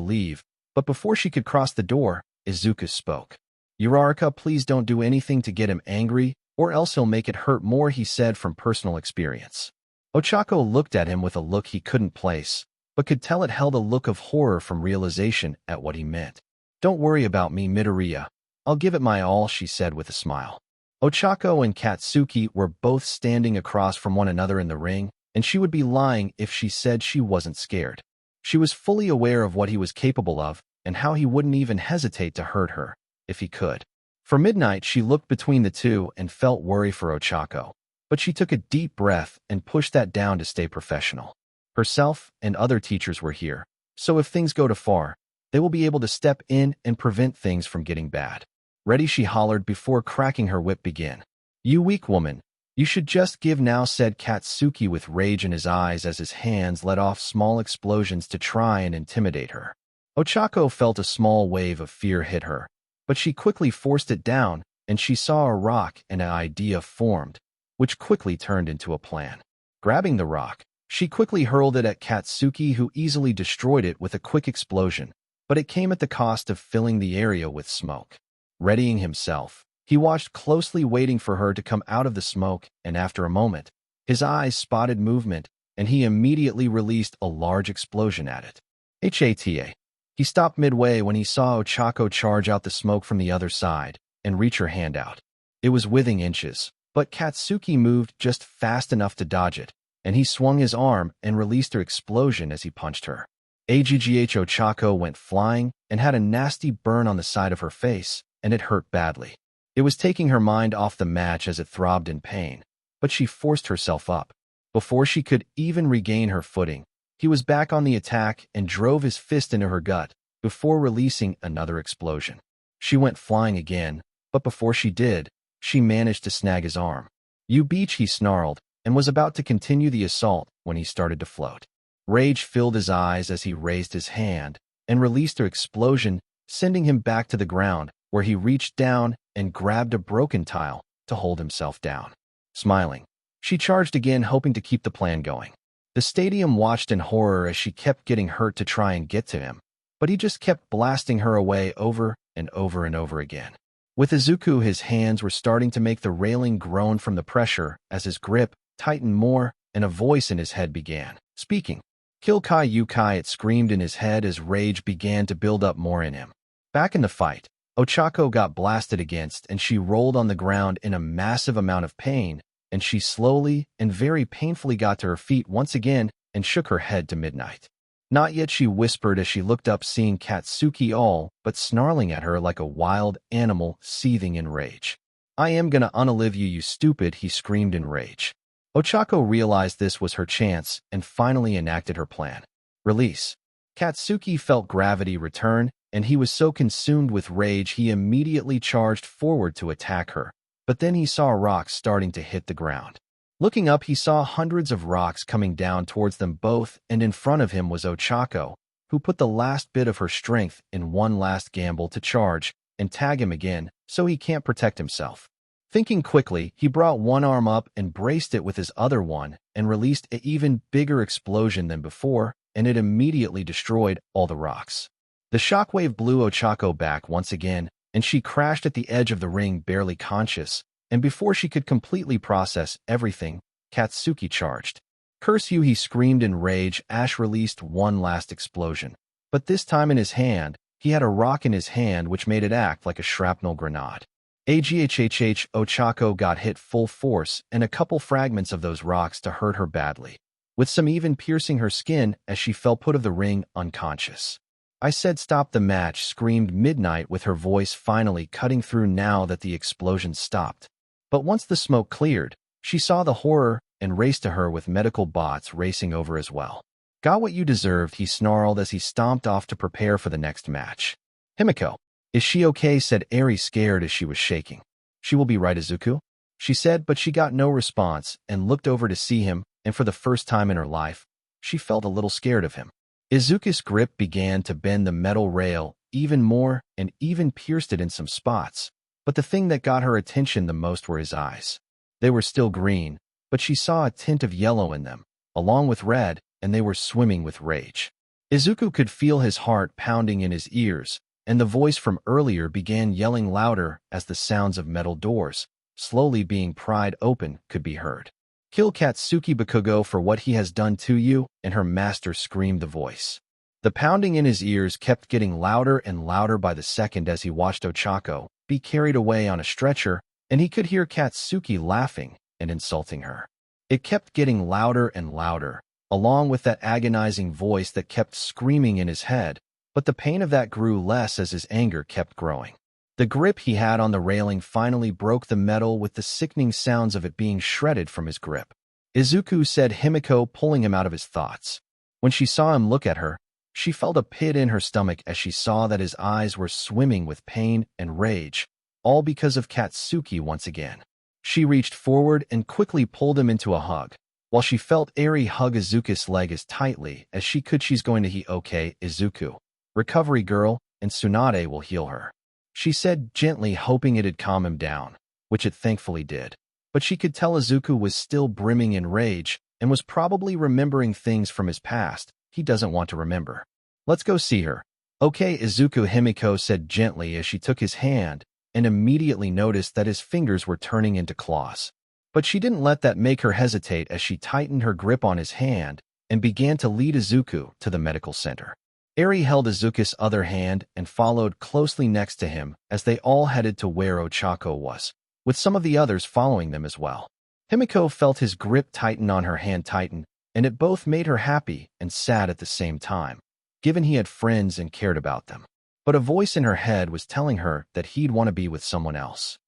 leave, but before she could cross the door, Izuku spoke. "Uraraka, please don't do anything to get him angry, or else he'll make it hurt more," he said from personal experience. Ochako looked at him with a look he couldn't place, but could tell it held a look of horror from realization at what he meant. "Don't worry about me, Midoriya. I'll give it my all," she said with a smile. Ochako and Katsuki were both standing across from one another in the ring, and she would be lying if she said she wasn't scared. She was fully aware of what he was capable of and how he wouldn't even hesitate to hurt her if he could. For Midnight, she looked between the two and felt worry for Ochako, but she took a deep breath and pushed that down to stay professional. Herself and other teachers were here, so if things go too far, they will be able to step in and prevent things from getting bad. "Ready?" she hollered before cracking her whip. "Begin." "You weak woman. You should just give now," said Katsuki with rage in his eyes as his hands let off small explosions to try and intimidate her. Ochako felt a small wave of fear hit her, but she quickly forced it down, and she saw a rock and an idea formed, which quickly turned into a plan. Grabbing the rock, she quickly hurled it at Katsuki, who easily destroyed it with a quick explosion, but it came at the cost of filling the area with smoke. Readying himself, he watched closely, waiting for her to come out of the smoke, and after a moment, his eyes spotted movement, and he immediately released a large explosion at it. Hata. He stopped midway when he saw Ochako charge out the smoke from the other side and reach her hand out. It was within inches, but Katsuki moved just fast enough to dodge it, and he swung his arm and released her explosion as he punched her. Aggh Ochako went flying and had a nasty burn on the side of her face, and it hurt badly. It was taking her mind off the match as it throbbed in pain, but she forced herself up. Before she could even regain her footing, he was back on the attack and drove his fist into her gut before releasing another explosion. She went flying again, but before she did, she managed to snag his arm. "You beach," he snarled, and was about to continue the assault when he started to float. Rage filled his eyes as he raised his hand and released her explosion, sending him back to the ground, where he reached down and grabbed a broken tile to hold himself down. Smiling, she charged again, hoping to keep the plan going. The stadium watched in horror as she kept getting hurt to try and get to him, but he just kept blasting her away over and over and over again. With Izuku, his hands were starting to make the railing groan from the pressure as his grip tightened more and a voice in his head began speaking. "Kill Kai Yukai," it screamed in his head as rage began to build up more in him. Back in the fight, Ochako got blasted against and she rolled on the ground in a massive amount of pain, and she slowly and very painfully got to her feet once again and shook her head to midnight. "Not yet," she whispered as she looked up, seeing Katsuki all but snarling at her like a wild animal seething in rage. "I am gonna unalive you, you stupid," he screamed in rage. Ochako realized this was her chance and finally enacted her plan. Release. Katsuki felt gravity return, and he was so consumed with rage he immediately charged forward to attack her, but then he saw rocks starting to hit the ground. Looking up, he saw hundreds of rocks coming down towards them both, and in front of him was Ochako, who put the last bit of her strength in one last gamble to charge and tag him again so he can't protect himself. Thinking quickly, he brought one arm up and braced it with his other one and released an even bigger explosion than before, and it immediately destroyed all the rocks. The shockwave blew Ochako back once again, and she crashed at the edge of the ring barely conscious, and before she could completely process everything, Katsuki charged. "Curse you," he screamed in rage. Ash released one last explosion, but this time in his hand, he had a rock in his hand which made it act like a shrapnel grenade. Aggh Ochako got hit full force, and a couple fragments of those rocks to hurt her badly, with some even piercing her skin as she fell put of the ring unconscious. "I said stop the match," screamed Midnight with her voice finally cutting through now that the explosion stopped. But once the smoke cleared, she saw the horror and raced to her with medical bots racing over as well. "Got what you deserved," he snarled as he stomped off to prepare for the next match. "Himiko, is she okay?" said Eri, scared as she was shaking. "She will be right, Izuku," she said, but she got no response and looked over to see him, and for the first time in her life, she felt a little scared of him. Izuku's grip began to bend the metal rail even more and even pierced it in some spots, but the thing that got her attention the most were his eyes. They were still green, but she saw a tint of yellow in them, along with red, and they were swimming with rage. Izuku could feel his heart pounding in his ears, and the voice from earlier began yelling louder as the sounds of metal doors, slowly being pried open, could be heard. "Kill Katsuki Bakugo for what he has done to you," and her master screamed the voice. The pounding in his ears kept getting louder and louder by the second as he watched Ochako be carried away on a stretcher, and he could hear Katsuki laughing and insulting her. It kept getting louder and louder, along with that agonizing voice that kept screaming in his head, but the pain of that grew less as his anger kept growing. The grip he had on the railing finally broke the metal with the sickening sounds of it being shredded from his grip. "Izuku," said Himiko, pulling him out of his thoughts. When she saw him look at her, she felt a pit in her stomach as she saw that his eyes were swimming with pain and rage, all because of Katsuki once again. She reached forward and quickly pulled him into a hug, while she felt Eri hug Izuku's leg as tightly as she could. "She's going to be okay, Izuku. Recovery girl, and Tsunade will heal her," she said gently, hoping it'd calm him down, which it thankfully did. But she could tell Izuku was still brimming in rage and was probably remembering things from his past he doesn't want to remember. "Let's go see her." "Okay, Izuku," Himiko said gently as she took his hand and immediately noticed that his fingers were turning into claws. But she didn't let that make her hesitate as she tightened her grip on his hand and began to lead Izuku to the medical center. Eri held Izuku's other hand and followed closely next to him as they all headed to where Ochako was. with some of the others following them as well. Himiko felt his grip tighten on her hand tighten, and it both made her happy and sad at the same time, given he had friends and cared about them. But a voice in her head was telling her that he'd want to be with someone else.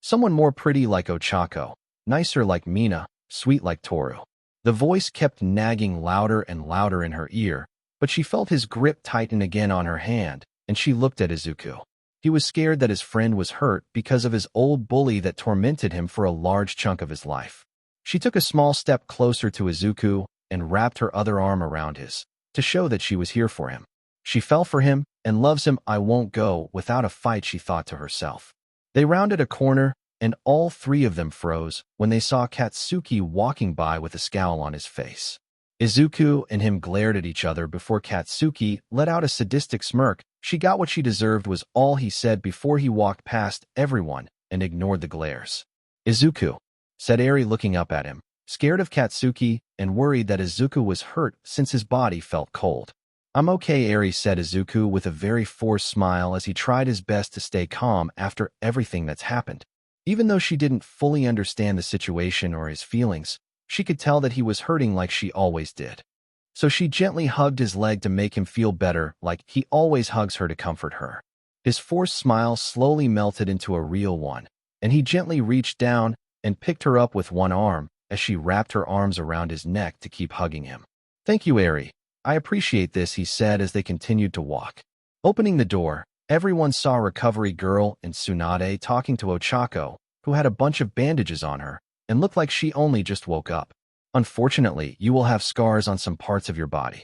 Someone more pretty like Ochako, nicer like Mina, sweet like Toru. The voice kept nagging louder and louder in her ear, but she felt his grip tighten again on her hand, and she looked at Izuku. He was scared that his friend was hurt because of his old bully that tormented him for a large chunk of his life. She took a small step closer to Izuku and wrapped her other arm around his, to show that she was here for him. She fell for him and loves him. I won't go without a fight, she thought to herself. They rounded a corner, and all three of them froze when they saw Katsuki walking by with a scowl on his face. Izuku and him glared at each other before Katsuki let out a sadistic smirk. She got what she deserved was all he said before he walked past everyone and ignored the glares. Izuku, said Eri looking up at him, scared of Katsuki and worried that Izuku was hurt since his body felt cold. I'm okay, Eri said Izuku with a very forced smile as he tried his best to stay calm after everything that's happened. Even though she didn't fully understand the situation or his feelings, she could tell that he was hurting like she always did. So she gently hugged his leg to make him feel better, like he always hugs her to comfort her. His forced smile slowly melted into a real one, and he gently reached down and picked her up with one arm as she wrapped her arms around his neck to keep hugging him. Thank you, Eri. I appreciate this, he said as they continued to walk. Opening the door, everyone saw Recovery Girl and Tsunade talking to Ochako, who had a bunch of bandages on her and looked like she only just woke up. Unfortunately, you will have scars on some parts of your body,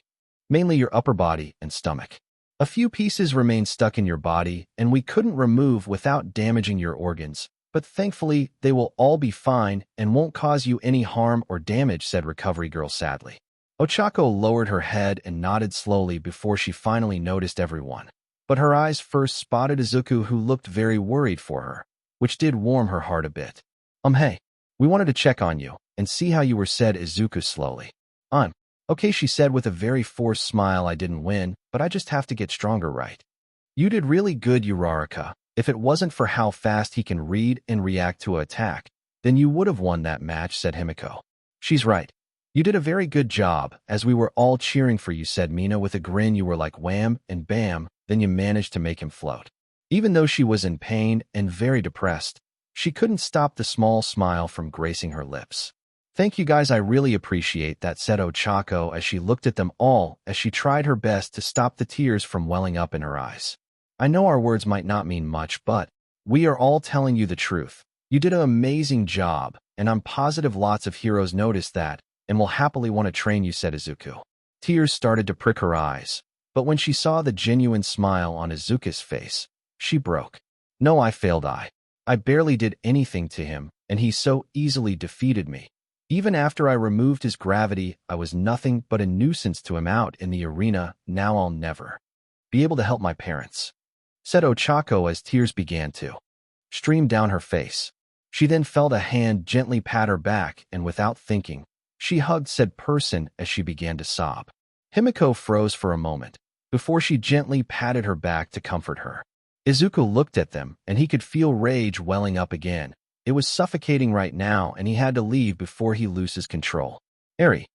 mainly your upper body and stomach. A few pieces remain stuck in your body, and we couldn't remove without damaging your organs, but thankfully they will all be fine and won't cause you any harm or damage, said Recovery Girl sadly. Ochako lowered her head and nodded slowly before she finally noticed everyone. But her eyes first spotted Izuku, who looked very worried for her, which did warm her heart a bit. Hey, we wanted to check on you and see how you were, said Izuku slowly. I'm okay, she said with a very forced smile. I didn't win, but I just have to get stronger, right? You did really good, Uraraka. If it wasn't for how fast he can read and react to an attack, then you would have won that match, said Himiko. She's right. You did a very good job, as we were all cheering for you, said Mina with a grin. You were like wham and bam, then you managed to make him float. Even though she was in pain and very depressed, she couldn't stop the small smile from gracing her lips. Thank you guys, I really appreciate that, said Ochako as she looked at them all as she tried her best to stop the tears from welling up in her eyes. I know our words might not mean much, but we are all telling you the truth. You did an amazing job, and I'm positive lots of heroes noticed that and will happily want to train you, said Izuku. Tears started to prick her eyes, but when she saw the genuine smile on Izuku's face, she broke. No, I failed. I barely did anything to him, and he so easily defeated me. Even after I removed his gravity, I was nothing but a nuisance to him out in the arena. Now I'll never be able to help my parents, said Ochako as tears began to stream down her face. She then felt a hand gently pat her back, and without thinking, she hugged said person as she began to sob. Himiko froze for a moment before she gently patted her back to comfort her. Izuku looked at them, and he could feel rage welling up again. It was suffocating right now, and he had to leave before he loses control. Eri,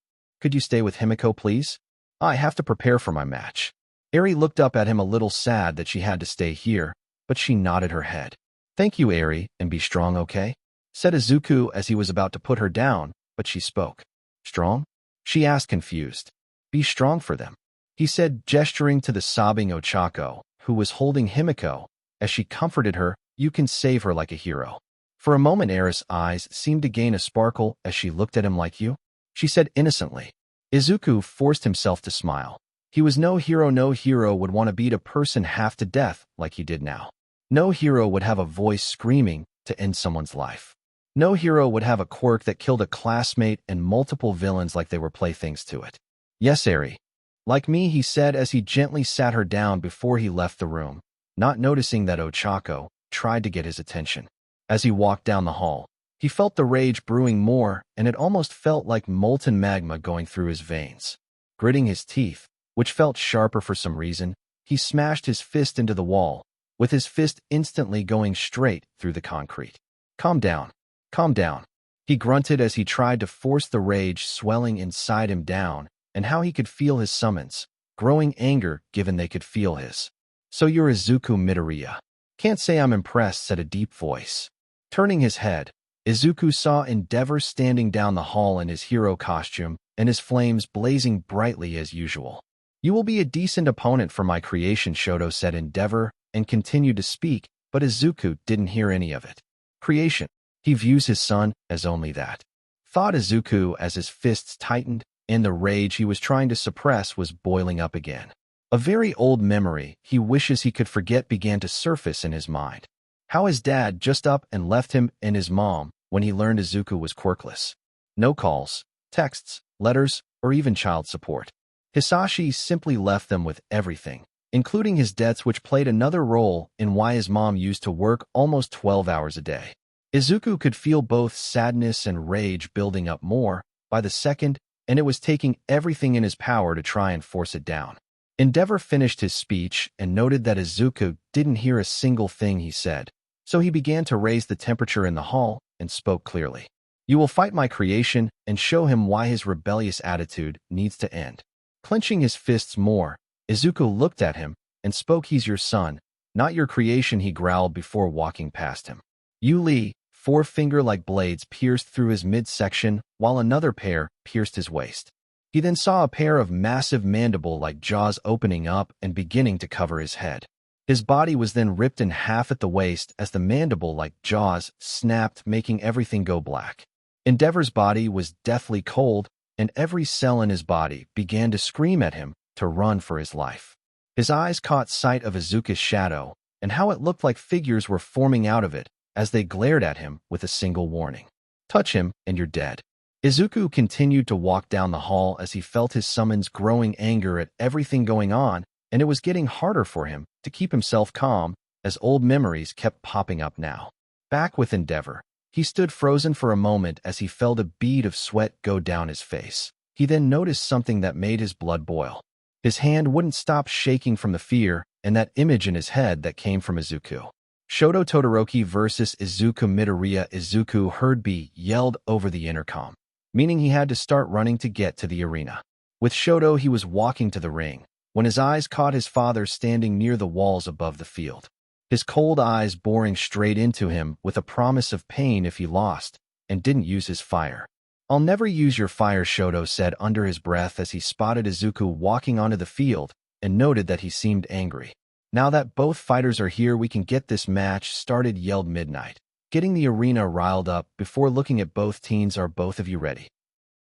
could you stay with Himiko, please? I have to prepare for my match. Eri looked up at him a little sad that she had to stay here, but she nodded her head. Thank you, Eri, and be strong, okay? Said Izuku as he was about to put her down, but she spoke. Strong? She asked, confused. Be strong for them, he said, gesturing to the sobbing Ochako, who was holding Himiko, as she comforted her. You can save her like a hero. For a moment, Eri's eyes seemed to gain a sparkle as she looked at him. Like you? She said innocently. Izuku forced himself to smile. He was no hero. No hero would want to beat a person half to death like he did now. No hero would have a voice screaming to end someone's life. No hero would have a quirk that killed a classmate and multiple villains like they were playthings to it. Yes, Eri. Like me, he said as he gently sat her down before he left the room, not noticing that Ochako tried to get his attention. As he walked down the hall, he felt the rage brewing more, and it almost felt like molten magma going through his veins. Gritting his teeth, which felt sharper for some reason, he smashed his fist into the wall, with his fist instantly going straight through the concrete. Calm down. Calm down. He grunted as he tried to force the rage swelling inside him down, and how he could feel his summons, growing anger given they could feel his. So you're Izuku Midoriya. Can't say I'm impressed, said a deep voice. Turning his head, Izuku saw Endeavor standing down the hall in his hero costume and his flames blazing brightly as usual. You will be a decent opponent for my creation, Shoto said Endeavor, and continued to speak, but Izuku didn't hear any of it. Creation. He views his son as only that. Thought Izuku as his fists tightened, and the rage he was trying to suppress was boiling up again. A very old memory he wishes he could forget began to surface in his mind. How his dad just up and left him and his mom when he learned Izuku was quirkless. No calls, texts, letters, or even child support. Hisashi simply left them with everything, including his debts, which played another role in why his mom used to work almost 12 hours a day. Izuku could feel both sadness and rage building up more by the second, and it was taking everything in his power to try and force it down. Endeavor finished his speech and noted that Izuku didn't hear a single thing he said, so he began to raise the temperature in the hall and spoke clearly. You will fight my creation and show him why his rebellious attitude needs to end. Clenching his fists more, Izuku looked at him and spoke. He's your son, not your creation, he growled before walking past him. Yuli, forefinger like blades pierced through his midsection, while another pair pierced his waist. He then saw a pair of massive mandible-like jaws opening up and beginning to cover his head. His body was then ripped in half at the waist as the mandible-like jaws snapped, making everything go black. Endeavor's body was deathly cold, and every cell in his body began to scream at him to run for his life. His eyes caught sight of Izuku's shadow, and how it looked like figures were forming out of it as they glared at him with a single warning. Touch him, and you're dead. Izuku continued to walk down the hall as he felt his summons growing anger at everything going on, and it was getting harder for him to keep himself calm as old memories kept popping up now. Back with Endeavor, he stood frozen for a moment as he felt a bead of sweat go down his face. He then noticed something that made his blood boil. His hand wouldn't stop shaking from the fear and that image in his head that came from Izuku. Shoto Todoroki versus Izuku Midoriya. Izuku heard B yelled over the intercom, meaning he had to start running to get to the arena. With Shoto, he was walking to the ring when his eyes caught his father standing near the walls above the field. His cold eyes boring straight into him with a promise of pain if he lost and didn't use his fire. I'll never use your fire, Shoto said under his breath as he spotted Izuku walking onto the field and noted that he seemed angry. Now that both fighters are here, we can get this match started, yelled Midnight, getting the arena riled up before looking at both teams. Are both of you ready?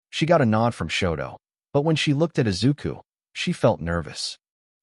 She got a nod from Shoto, but when she looked at Izuku, she felt nervous.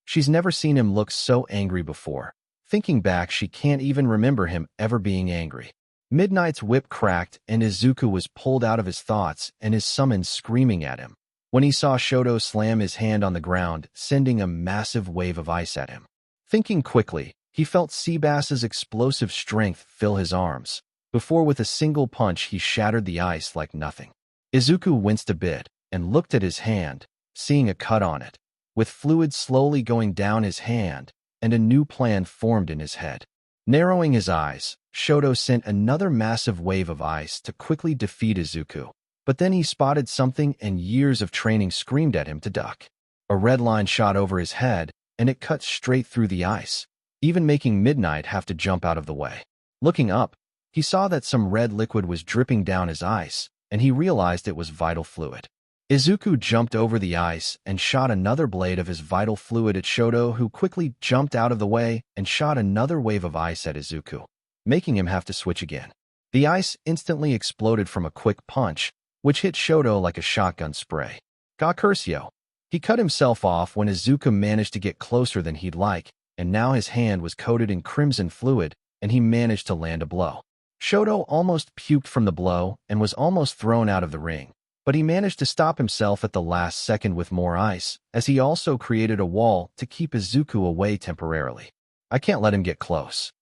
She's never seen him look so angry before. Thinking back, she can't even remember him ever being angry. Midnight's whip cracked and Izuku was pulled out of his thoughts and his summons screaming at him when he saw Shoto slam his hand on the ground, sending a massive wave of ice at him. Thinking quickly, he felt Seabass's explosive strength fill his arms, before with a single punch he shattered the ice like nothing. Izuku winced a bit and looked at his hand, seeing a cut on it, with fluid slowly going down his hand, and a new plan formed in his head. Narrowing his eyes, Shoto sent another massive wave of ice to quickly defeat Izuku, but then he spotted something and years of training screamed at him to duck. A red line shot over his head, and it cut straight through the ice, even making Midnight have to jump out of the way. Looking up, he saw that some red liquid was dripping down his ice, and he realized it was vital fluid. Izuku jumped over the ice and shot another blade of his vital fluid at Shoto, who quickly jumped out of the way and shot another wave of ice at Izuku, making him have to switch again. The ice instantly exploded from a quick punch, which hit Shoto like a shotgun spray. Gakursio. He cut himself off when Izuku managed to get closer than he'd like, and now his hand was coated in crimson fluid, and he managed to land a blow. Shoto almost puked from the blow and was almost thrown out of the ring, but he managed to stop himself at the last second with more ice, as he also created a wall to keep Izuku away temporarily. I can't let him get close.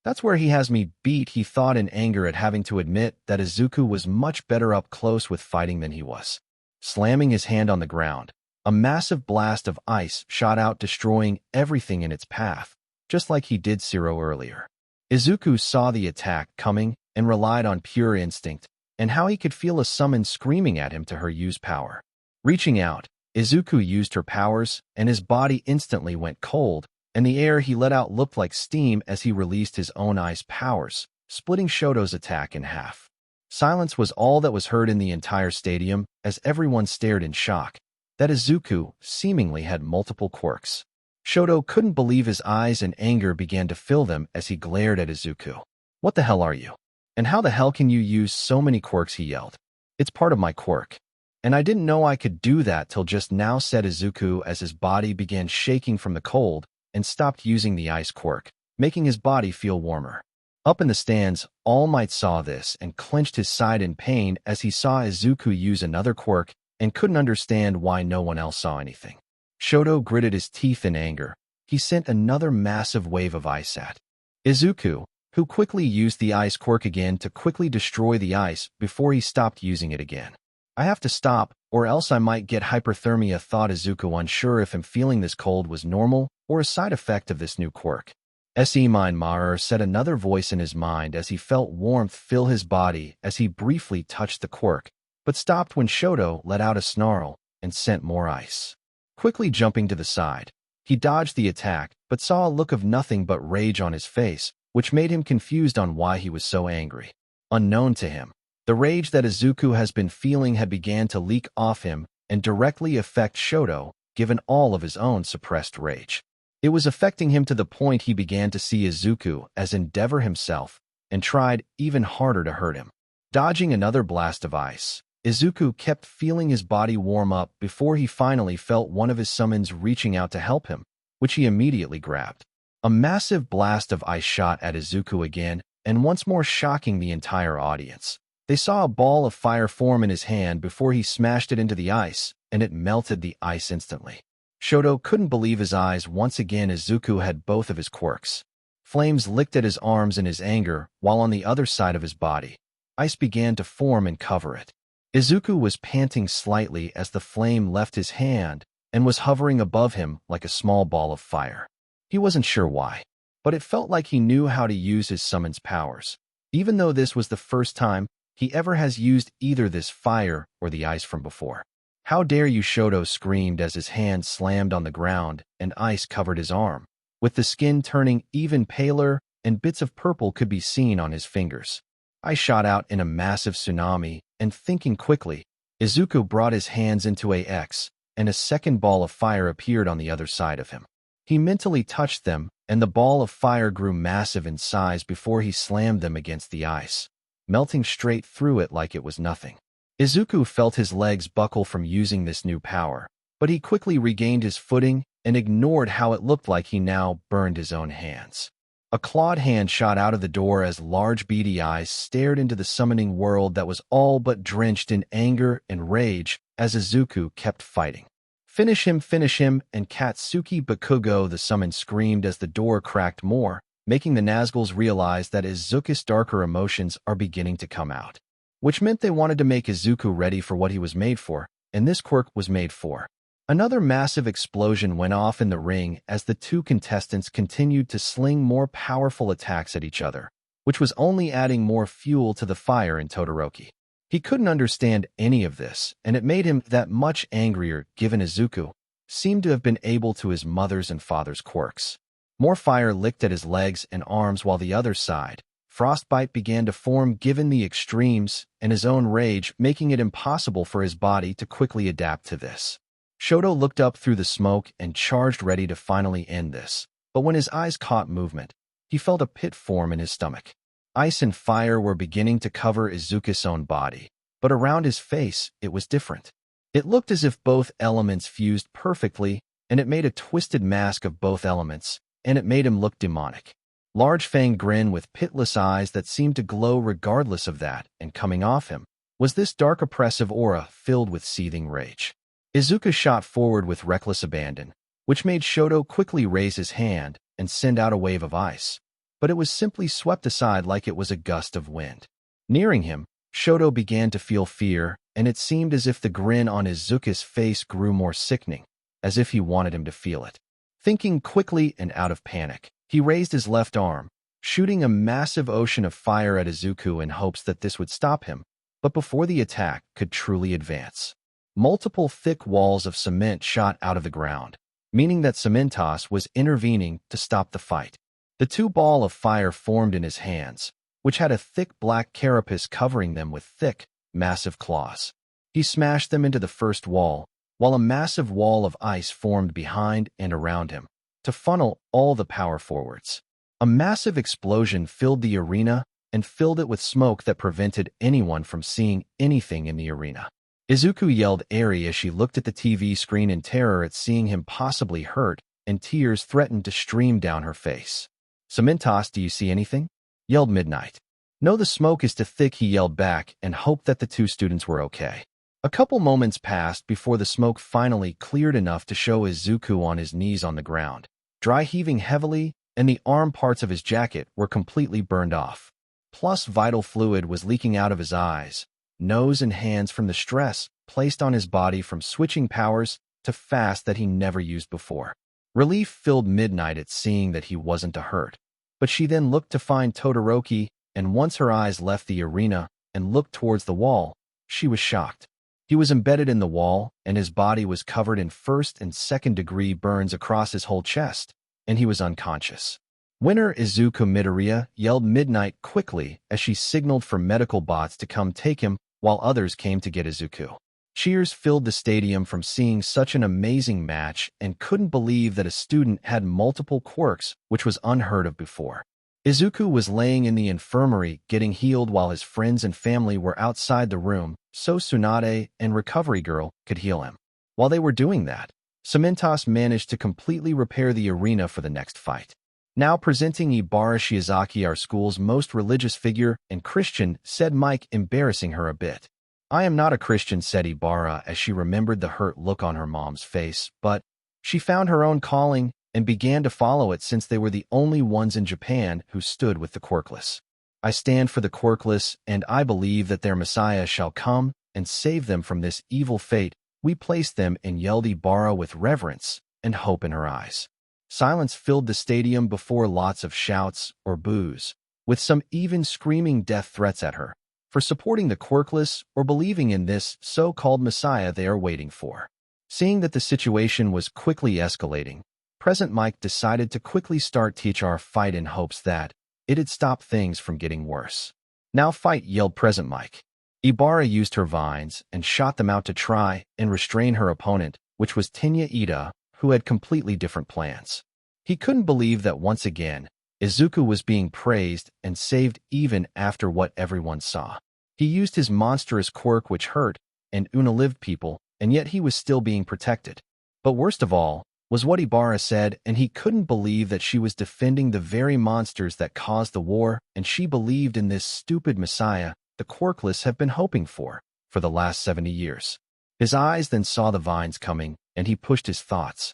That's where he has me beat, he thought in anger at having to admit that Izuku was much better up close with fighting than he was. Slamming his hand on the ground, a massive blast of ice shot out, destroying everything in its path, just like he did Zero earlier. Izuku saw the attack coming and relied on pure instinct, and how he could feel a summon screaming at him to her use power. Reaching out, Izuku used her powers, and his body instantly went cold, and the air he let out looked like steam as he released his own ice powers, splitting Shoto's attack in half. Silence was all that was heard in the entire stadium as everyone stared in shock that Izuku seemingly had multiple quirks. Shoto couldn't believe his eyes, and anger began to fill them as he glared at Izuku. "What the hell are you? And how the hell can you use so many quirks?" he yelled. "It's part of my quirk. And I didn't know I could do that till just now," said Izuku as his body began shaking from the cold and stopped using the ice quirk, making his body feel warmer. Up in the stands, All Might saw this and clenched his side in pain as he saw Izuku use another quirk and couldn't understand why no one else saw anything. Shoto gritted his teeth in anger. He sent another massive wave of ice at Izuku, who quickly used the ice quirk again to quickly destroy the ice before he stopped using it again. "I have to stop, or else I might get hyperthermia," thought Izuku, unsure if him feeling this cold was normal or a side effect of this new quirk. "Mind," said another voice in his mind as he felt warmth fill his body as he briefly touched the quirk, but stopped when Shoto let out a snarl and sent more ice. Quickly jumping to the side, he dodged the attack but saw a look of nothing but rage on his face, which made him confused on why he was so angry. Unknown to him, the rage that Izuku has been feeling had began to leak off him and directly affect Shoto, given all of his own suppressed rage. It was affecting him to the point he began to see Izuku as Endeavor himself and tried even harder to hurt him. Dodging another blast of ice, Izuku kept feeling his body warm up before he finally felt one of his summons reaching out to help him, which he immediately grabbed. A massive blast of ice shot at Izuku again, and once more shocking the entire audience. They saw a ball of fire form in his hand before he smashed it into the ice, and it melted the ice instantly. Shoto couldn't believe his eyes once again. Izuku had both of his quirks. Flames licked at his arms in his anger, while on the other side of his body, ice began to form and cover it. Izuku was panting slightly as the flame left his hand and was hovering above him like a small ball of fire. He wasn't sure why, but it felt like he knew how to use his summon's powers, even though this was the first time he ever has used either this fire or the ice from before. "How dare you!" Shoto screamed as his hand slammed on the ground and ice covered his arm, with the skin turning even paler and bits of purple could be seen on his fingers. Ice shot out in a massive tsunami, and thinking quickly, Izuku brought his hands into a X, and a second ball of fire appeared on the other side of him. He mentally touched them, and the ball of fire grew massive in size before he slammed them against the ice, melting straight through it like it was nothing. Izuku felt his legs buckle from using this new power, but he quickly regained his footing and ignored how it looked like he now burned his own hands. A clawed hand shot out of the door as large beady eyes stared into the summoning world that was all but drenched in anger and rage as Izuku kept fighting. Finish him, and Katsuki Bakugo!" the summon screamed as the door cracked more, making the Nazguls realize that Izuku's darker emotions are beginning to come out, which meant they wanted to make Izuku ready for what he was made for, and this quirk was made for. Another massive explosion went off in the ring as the two contestants continued to sling more powerful attacks at each other, which was only adding more fuel to the fire in Todoroki. He couldn't understand any of this, and it made him that much angrier given Izuku seemed to have been able to his mother's and father's quirks. More fire licked at his legs and arms while the other side, frostbite began to form given the extremes and his own rage making it impossible for his body to quickly adapt to this. Shoto looked up through the smoke and charged ready to finally end this, but when his eyes caught movement, he felt a pit form in his stomach. Ice and fire were beginning to cover Izuku's own body, but around his face it was different. It looked as if both elements fused perfectly, and it made a twisted mask of both elements, and it made him look demonic. Large fanged grin with pitless eyes that seemed to glow regardless of that, and coming off him was this dark oppressive aura filled with seething rage. Izuku shot forward with reckless abandon, which made Shoto quickly raise his hand and send out a wave of ice, but it was simply swept aside like it was a gust of wind. Nearing him, Shoto began to feel fear, and it seemed as if the grin on Izuku's face grew more sickening, as if he wanted him to feel it. Thinking quickly and out of panic, he raised his left arm, shooting a massive ocean of fire at Izuku in hopes that this would stop him, but before the attack could truly advance. Multiple thick walls of cement shot out of the ground, meaning that Cementos was intervening to stop the fight. The two balls of fire formed in his hands, which had a thick black carapace covering them with thick, massive claws. He smashed them into the first wall, while a massive wall of ice formed behind and around him, to funnel all the power forwards. A massive explosion filled the arena and filled it with smoke that prevented anyone from seeing anything in the arena. Izuku yelled Eri as she looked at the TV screen in terror at seeing him possibly hurt, and tears threatened to stream down her face. "Cementos, do you see anything?" yelled Midnight. "No, the smoke is too thick," he yelled back, and hoped that the two students were okay. A couple moments passed before the smoke finally cleared enough to show Izuku on his knees on the ground, dry heaving heavily, and the arm parts of his jacket were completely burned off. Plus, vital fluid was leaking out of his eyes, nose, and hands from the stress placed on his body from switching powers to fast that he never used before. Relief filled Midnight at seeing that he wasn't hurt, but she then looked to find Todoroki, and once her eyes left the arena and looked towards the wall, she was shocked. He was embedded in the wall, and his body was covered in first and second-degree burns across his whole chest, and he was unconscious. "Winner Izuku Midoriya," yelled Midnight quickly as she signaled for medical bots to come take him while others came to get Izuku. Cheers filled the stadium from seeing such an amazing match and couldn't believe that a student had multiple quirks, which was unheard of before. Izuku was laying in the infirmary getting healed while his friends and family were outside the room so Tsunade and Recovery Girl could heal him. While they were doing that, Cementos managed to completely repair the arena for the next fight. "Now presenting Ibara Shiozaki, our school's most religious figure and Christian," said Mike, embarrassing her a bit. "I am not a Christian," said Ibara as she remembered the hurt look on her mom's face, but she found her own calling and began to follow it since they were the only ones in Japan who stood with the quirkless. "I stand for the quirkless, and I believe that their Messiah shall come and save them from this evil fate we placed them in," yelled Ibara with reverence and hope in her eyes. Silence filled the stadium before lots of shouts or boos, with some even screaming death threats at her for supporting the quirkless or believing in this so-called Messiah they are waiting for. Seeing that the situation was quickly escalating, Present Mike decided to quickly start teach our fight in hopes that it'd stop things from getting worse. "Now fight," yelled Present Mike. Ibara used her vines and shot them out to try and restrain her opponent, which was Tenya Ida, who had completely different plans. He couldn't believe that once again, Izuku was being praised and saved even after what everyone saw. He used his monstrous quirk which hurt and unalived people, and yet he was still being protected. But worst of all was what Ibara said, and he couldn't believe that she was defending the very monsters that caused the war, and she believed in this stupid Messiah the quirkless have been hoping for the last 70 years. His eyes then saw the vines coming, and he pushed his thoughts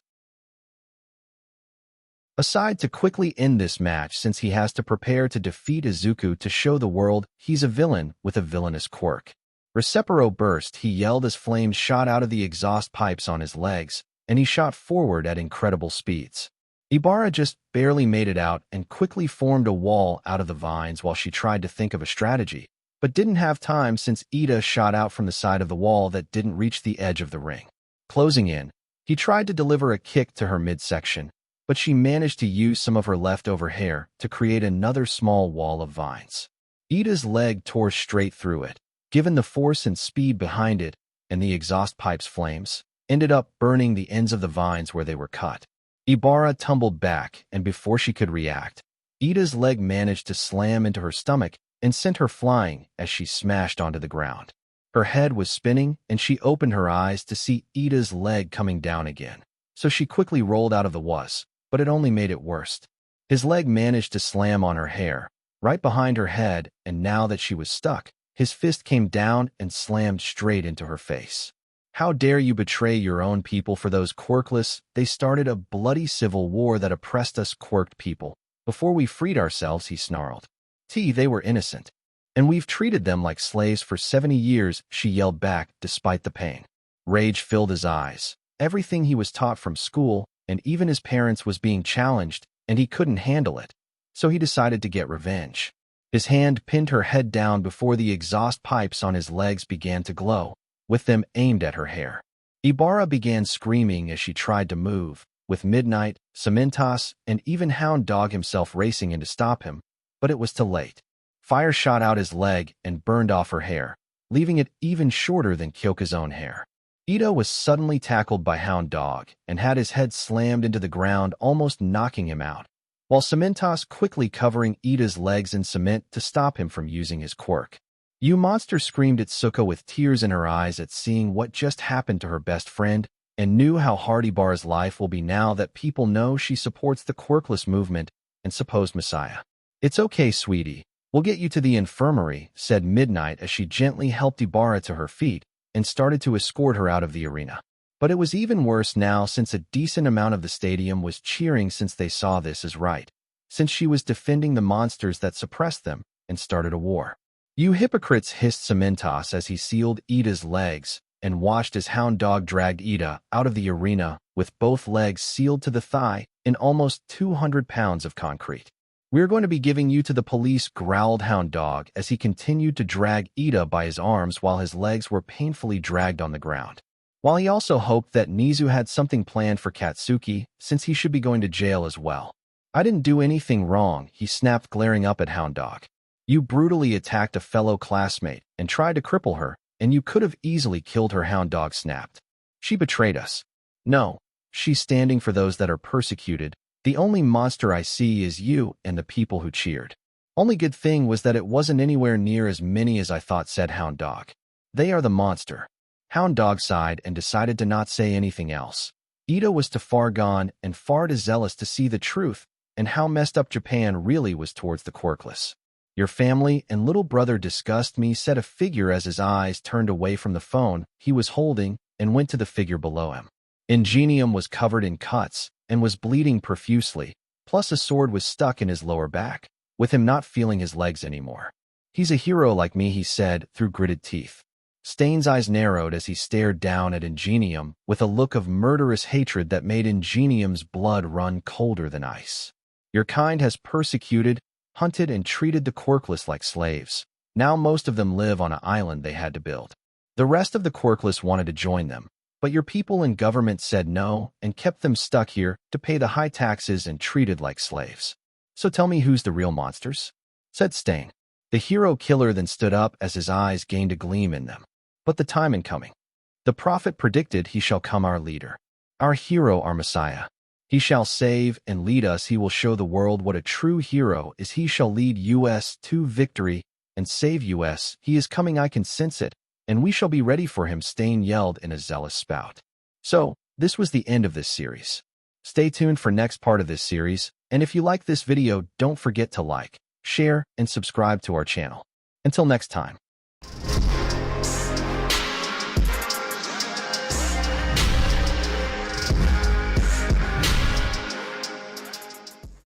aside to quickly end this match since he has to prepare to defeat Izuku to show the world he's a villain with a villainous quirk. "Recepero burst," he yelled as flames shot out of the exhaust pipes on his legs, and he shot forward at incredible speeds. Ibara just barely made it out and quickly formed a wall out of the vines while she tried to think of a strategy, but didn't have time since Ida shot out from the side of the wall that didn't reach the edge of the ring. Closing in, he tried to deliver a kick to her midsection, but she managed to use some of her leftover hair to create another small wall of vines. Ida's leg tore straight through it, given the force and speed behind it, and the exhaust pipe's flames ended up burning the ends of the vines where they were cut. Ibara tumbled back, and before she could react, Ida's leg managed to slam into her stomach and sent her flying as she smashed onto the ground. Her head was spinning, and she opened her eyes to see Ida's leg coming down again, so she quickly rolled out of the was, but it only made it worse. His leg managed to slam on her hair, right behind her head, and now that she was stuck, his fist came down and slammed straight into her face. "How dare you betray your own people for those quirkless? They started a bloody civil war that oppressed us quirked people. Before we freed ourselves," he snarled. They were innocent, and we've treated them like slaves for 70 years, she yelled back despite the pain. Rage filled his eyes. Everything he was taught from school, and even his parents, was being challenged, and he couldn't handle it. so he decided to get revenge. His hand pinned her head down before the exhaust pipes on his legs began to glow, with them aimed at her hair. Ibarra began screaming as she tried to move, with Midnight, Cementas, and even Hound Dog himself racing in to stop him, but it was too late. Fire shot out his leg and burned off her hair, leaving it even shorter than Kyoka's own hair. Ito was suddenly tackled by Hound Dog and had his head slammed into the ground, almost knocking him out, while Cementas quickly covering Ida's legs in cement to stop him from using his quirk. You Monster screamed at Suko with tears in her eyes at seeing what just happened to her best friend, and knew how hard Ibarra's life will be now that people know she supports the quirkless movement and supposed Messiah. "It's okay, sweetie. We'll get you to the infirmary," said Midnight as she gently helped Ibarra to her feet and started to escort her out of the arena. But it was even worse now since a decent amount of the stadium was cheering since they saw this as right, since she was defending the monsters that suppressed them and started a war. "You hypocrites," hissed Cementas as he sealed Ida's legs and watched as Hound Dog dragged Ida out of the arena with both legs sealed to the thigh in almost 200 pounds of concrete. "We're going to be giving you to the police," growled Hound Dog as he continued to drag Ida by his arms while his legs were painfully dragged on the ground. While he also hoped that Nezu had something planned for Katsuki, since he should be going to jail as well. "I didn't do anything wrong," he snapped, glaring up at Hound Dog. "You brutally attacked a fellow classmate and tried to cripple her, and you could have easily killed her," Hound Dog snapped. "She betrayed us. No, she's standing for those that are persecuted. The only monster I see is you and the people who cheered. Only good thing was that it wasn't anywhere near as many as I thought," said Hound Dog. "They are the monster." Hound Dog sighed and decided to not say anything else. Ida was too far gone and far too zealous to see the truth and how messed up Japan really was towards the quirkless. "Your family and little brother disgust me," said a figure as his eyes turned away from the phone he was holding and went to the figure below him. Ingenium was covered in cuts and was bleeding profusely, plus a sword was stuck in his lower back, with him not feeling his legs anymore. "He's a hero like me," he said through gritted teeth. Stain's eyes narrowed as he stared down at Ingenium with a look of murderous hatred that made Ingenium's blood run colder than ice. "Your kind has persecuted, hunted, and treated the quirkless like slaves. Now most of them live on an island they had to build. The rest of the quirkless wanted to join them, but your people and government said no and kept them stuck here to pay the high taxes and treated like slaves. So tell me, who's the real monsters?" said Stain. The hero killer then stood up as his eyes gained a gleam in them. "But the time in coming. The prophet predicted he shall come, our leader, our hero, our Messiah. He shall save and lead us. He will show the world what a true hero is. He shall lead us to victory and save us. He is coming, I can sense it, and we shall be ready for him," Stain yelled in a zealous spout. So, this was the end of this series. Stay tuned for next part of this series, and if you like this video, don't forget to like, share, and subscribe to our channel. Until next time.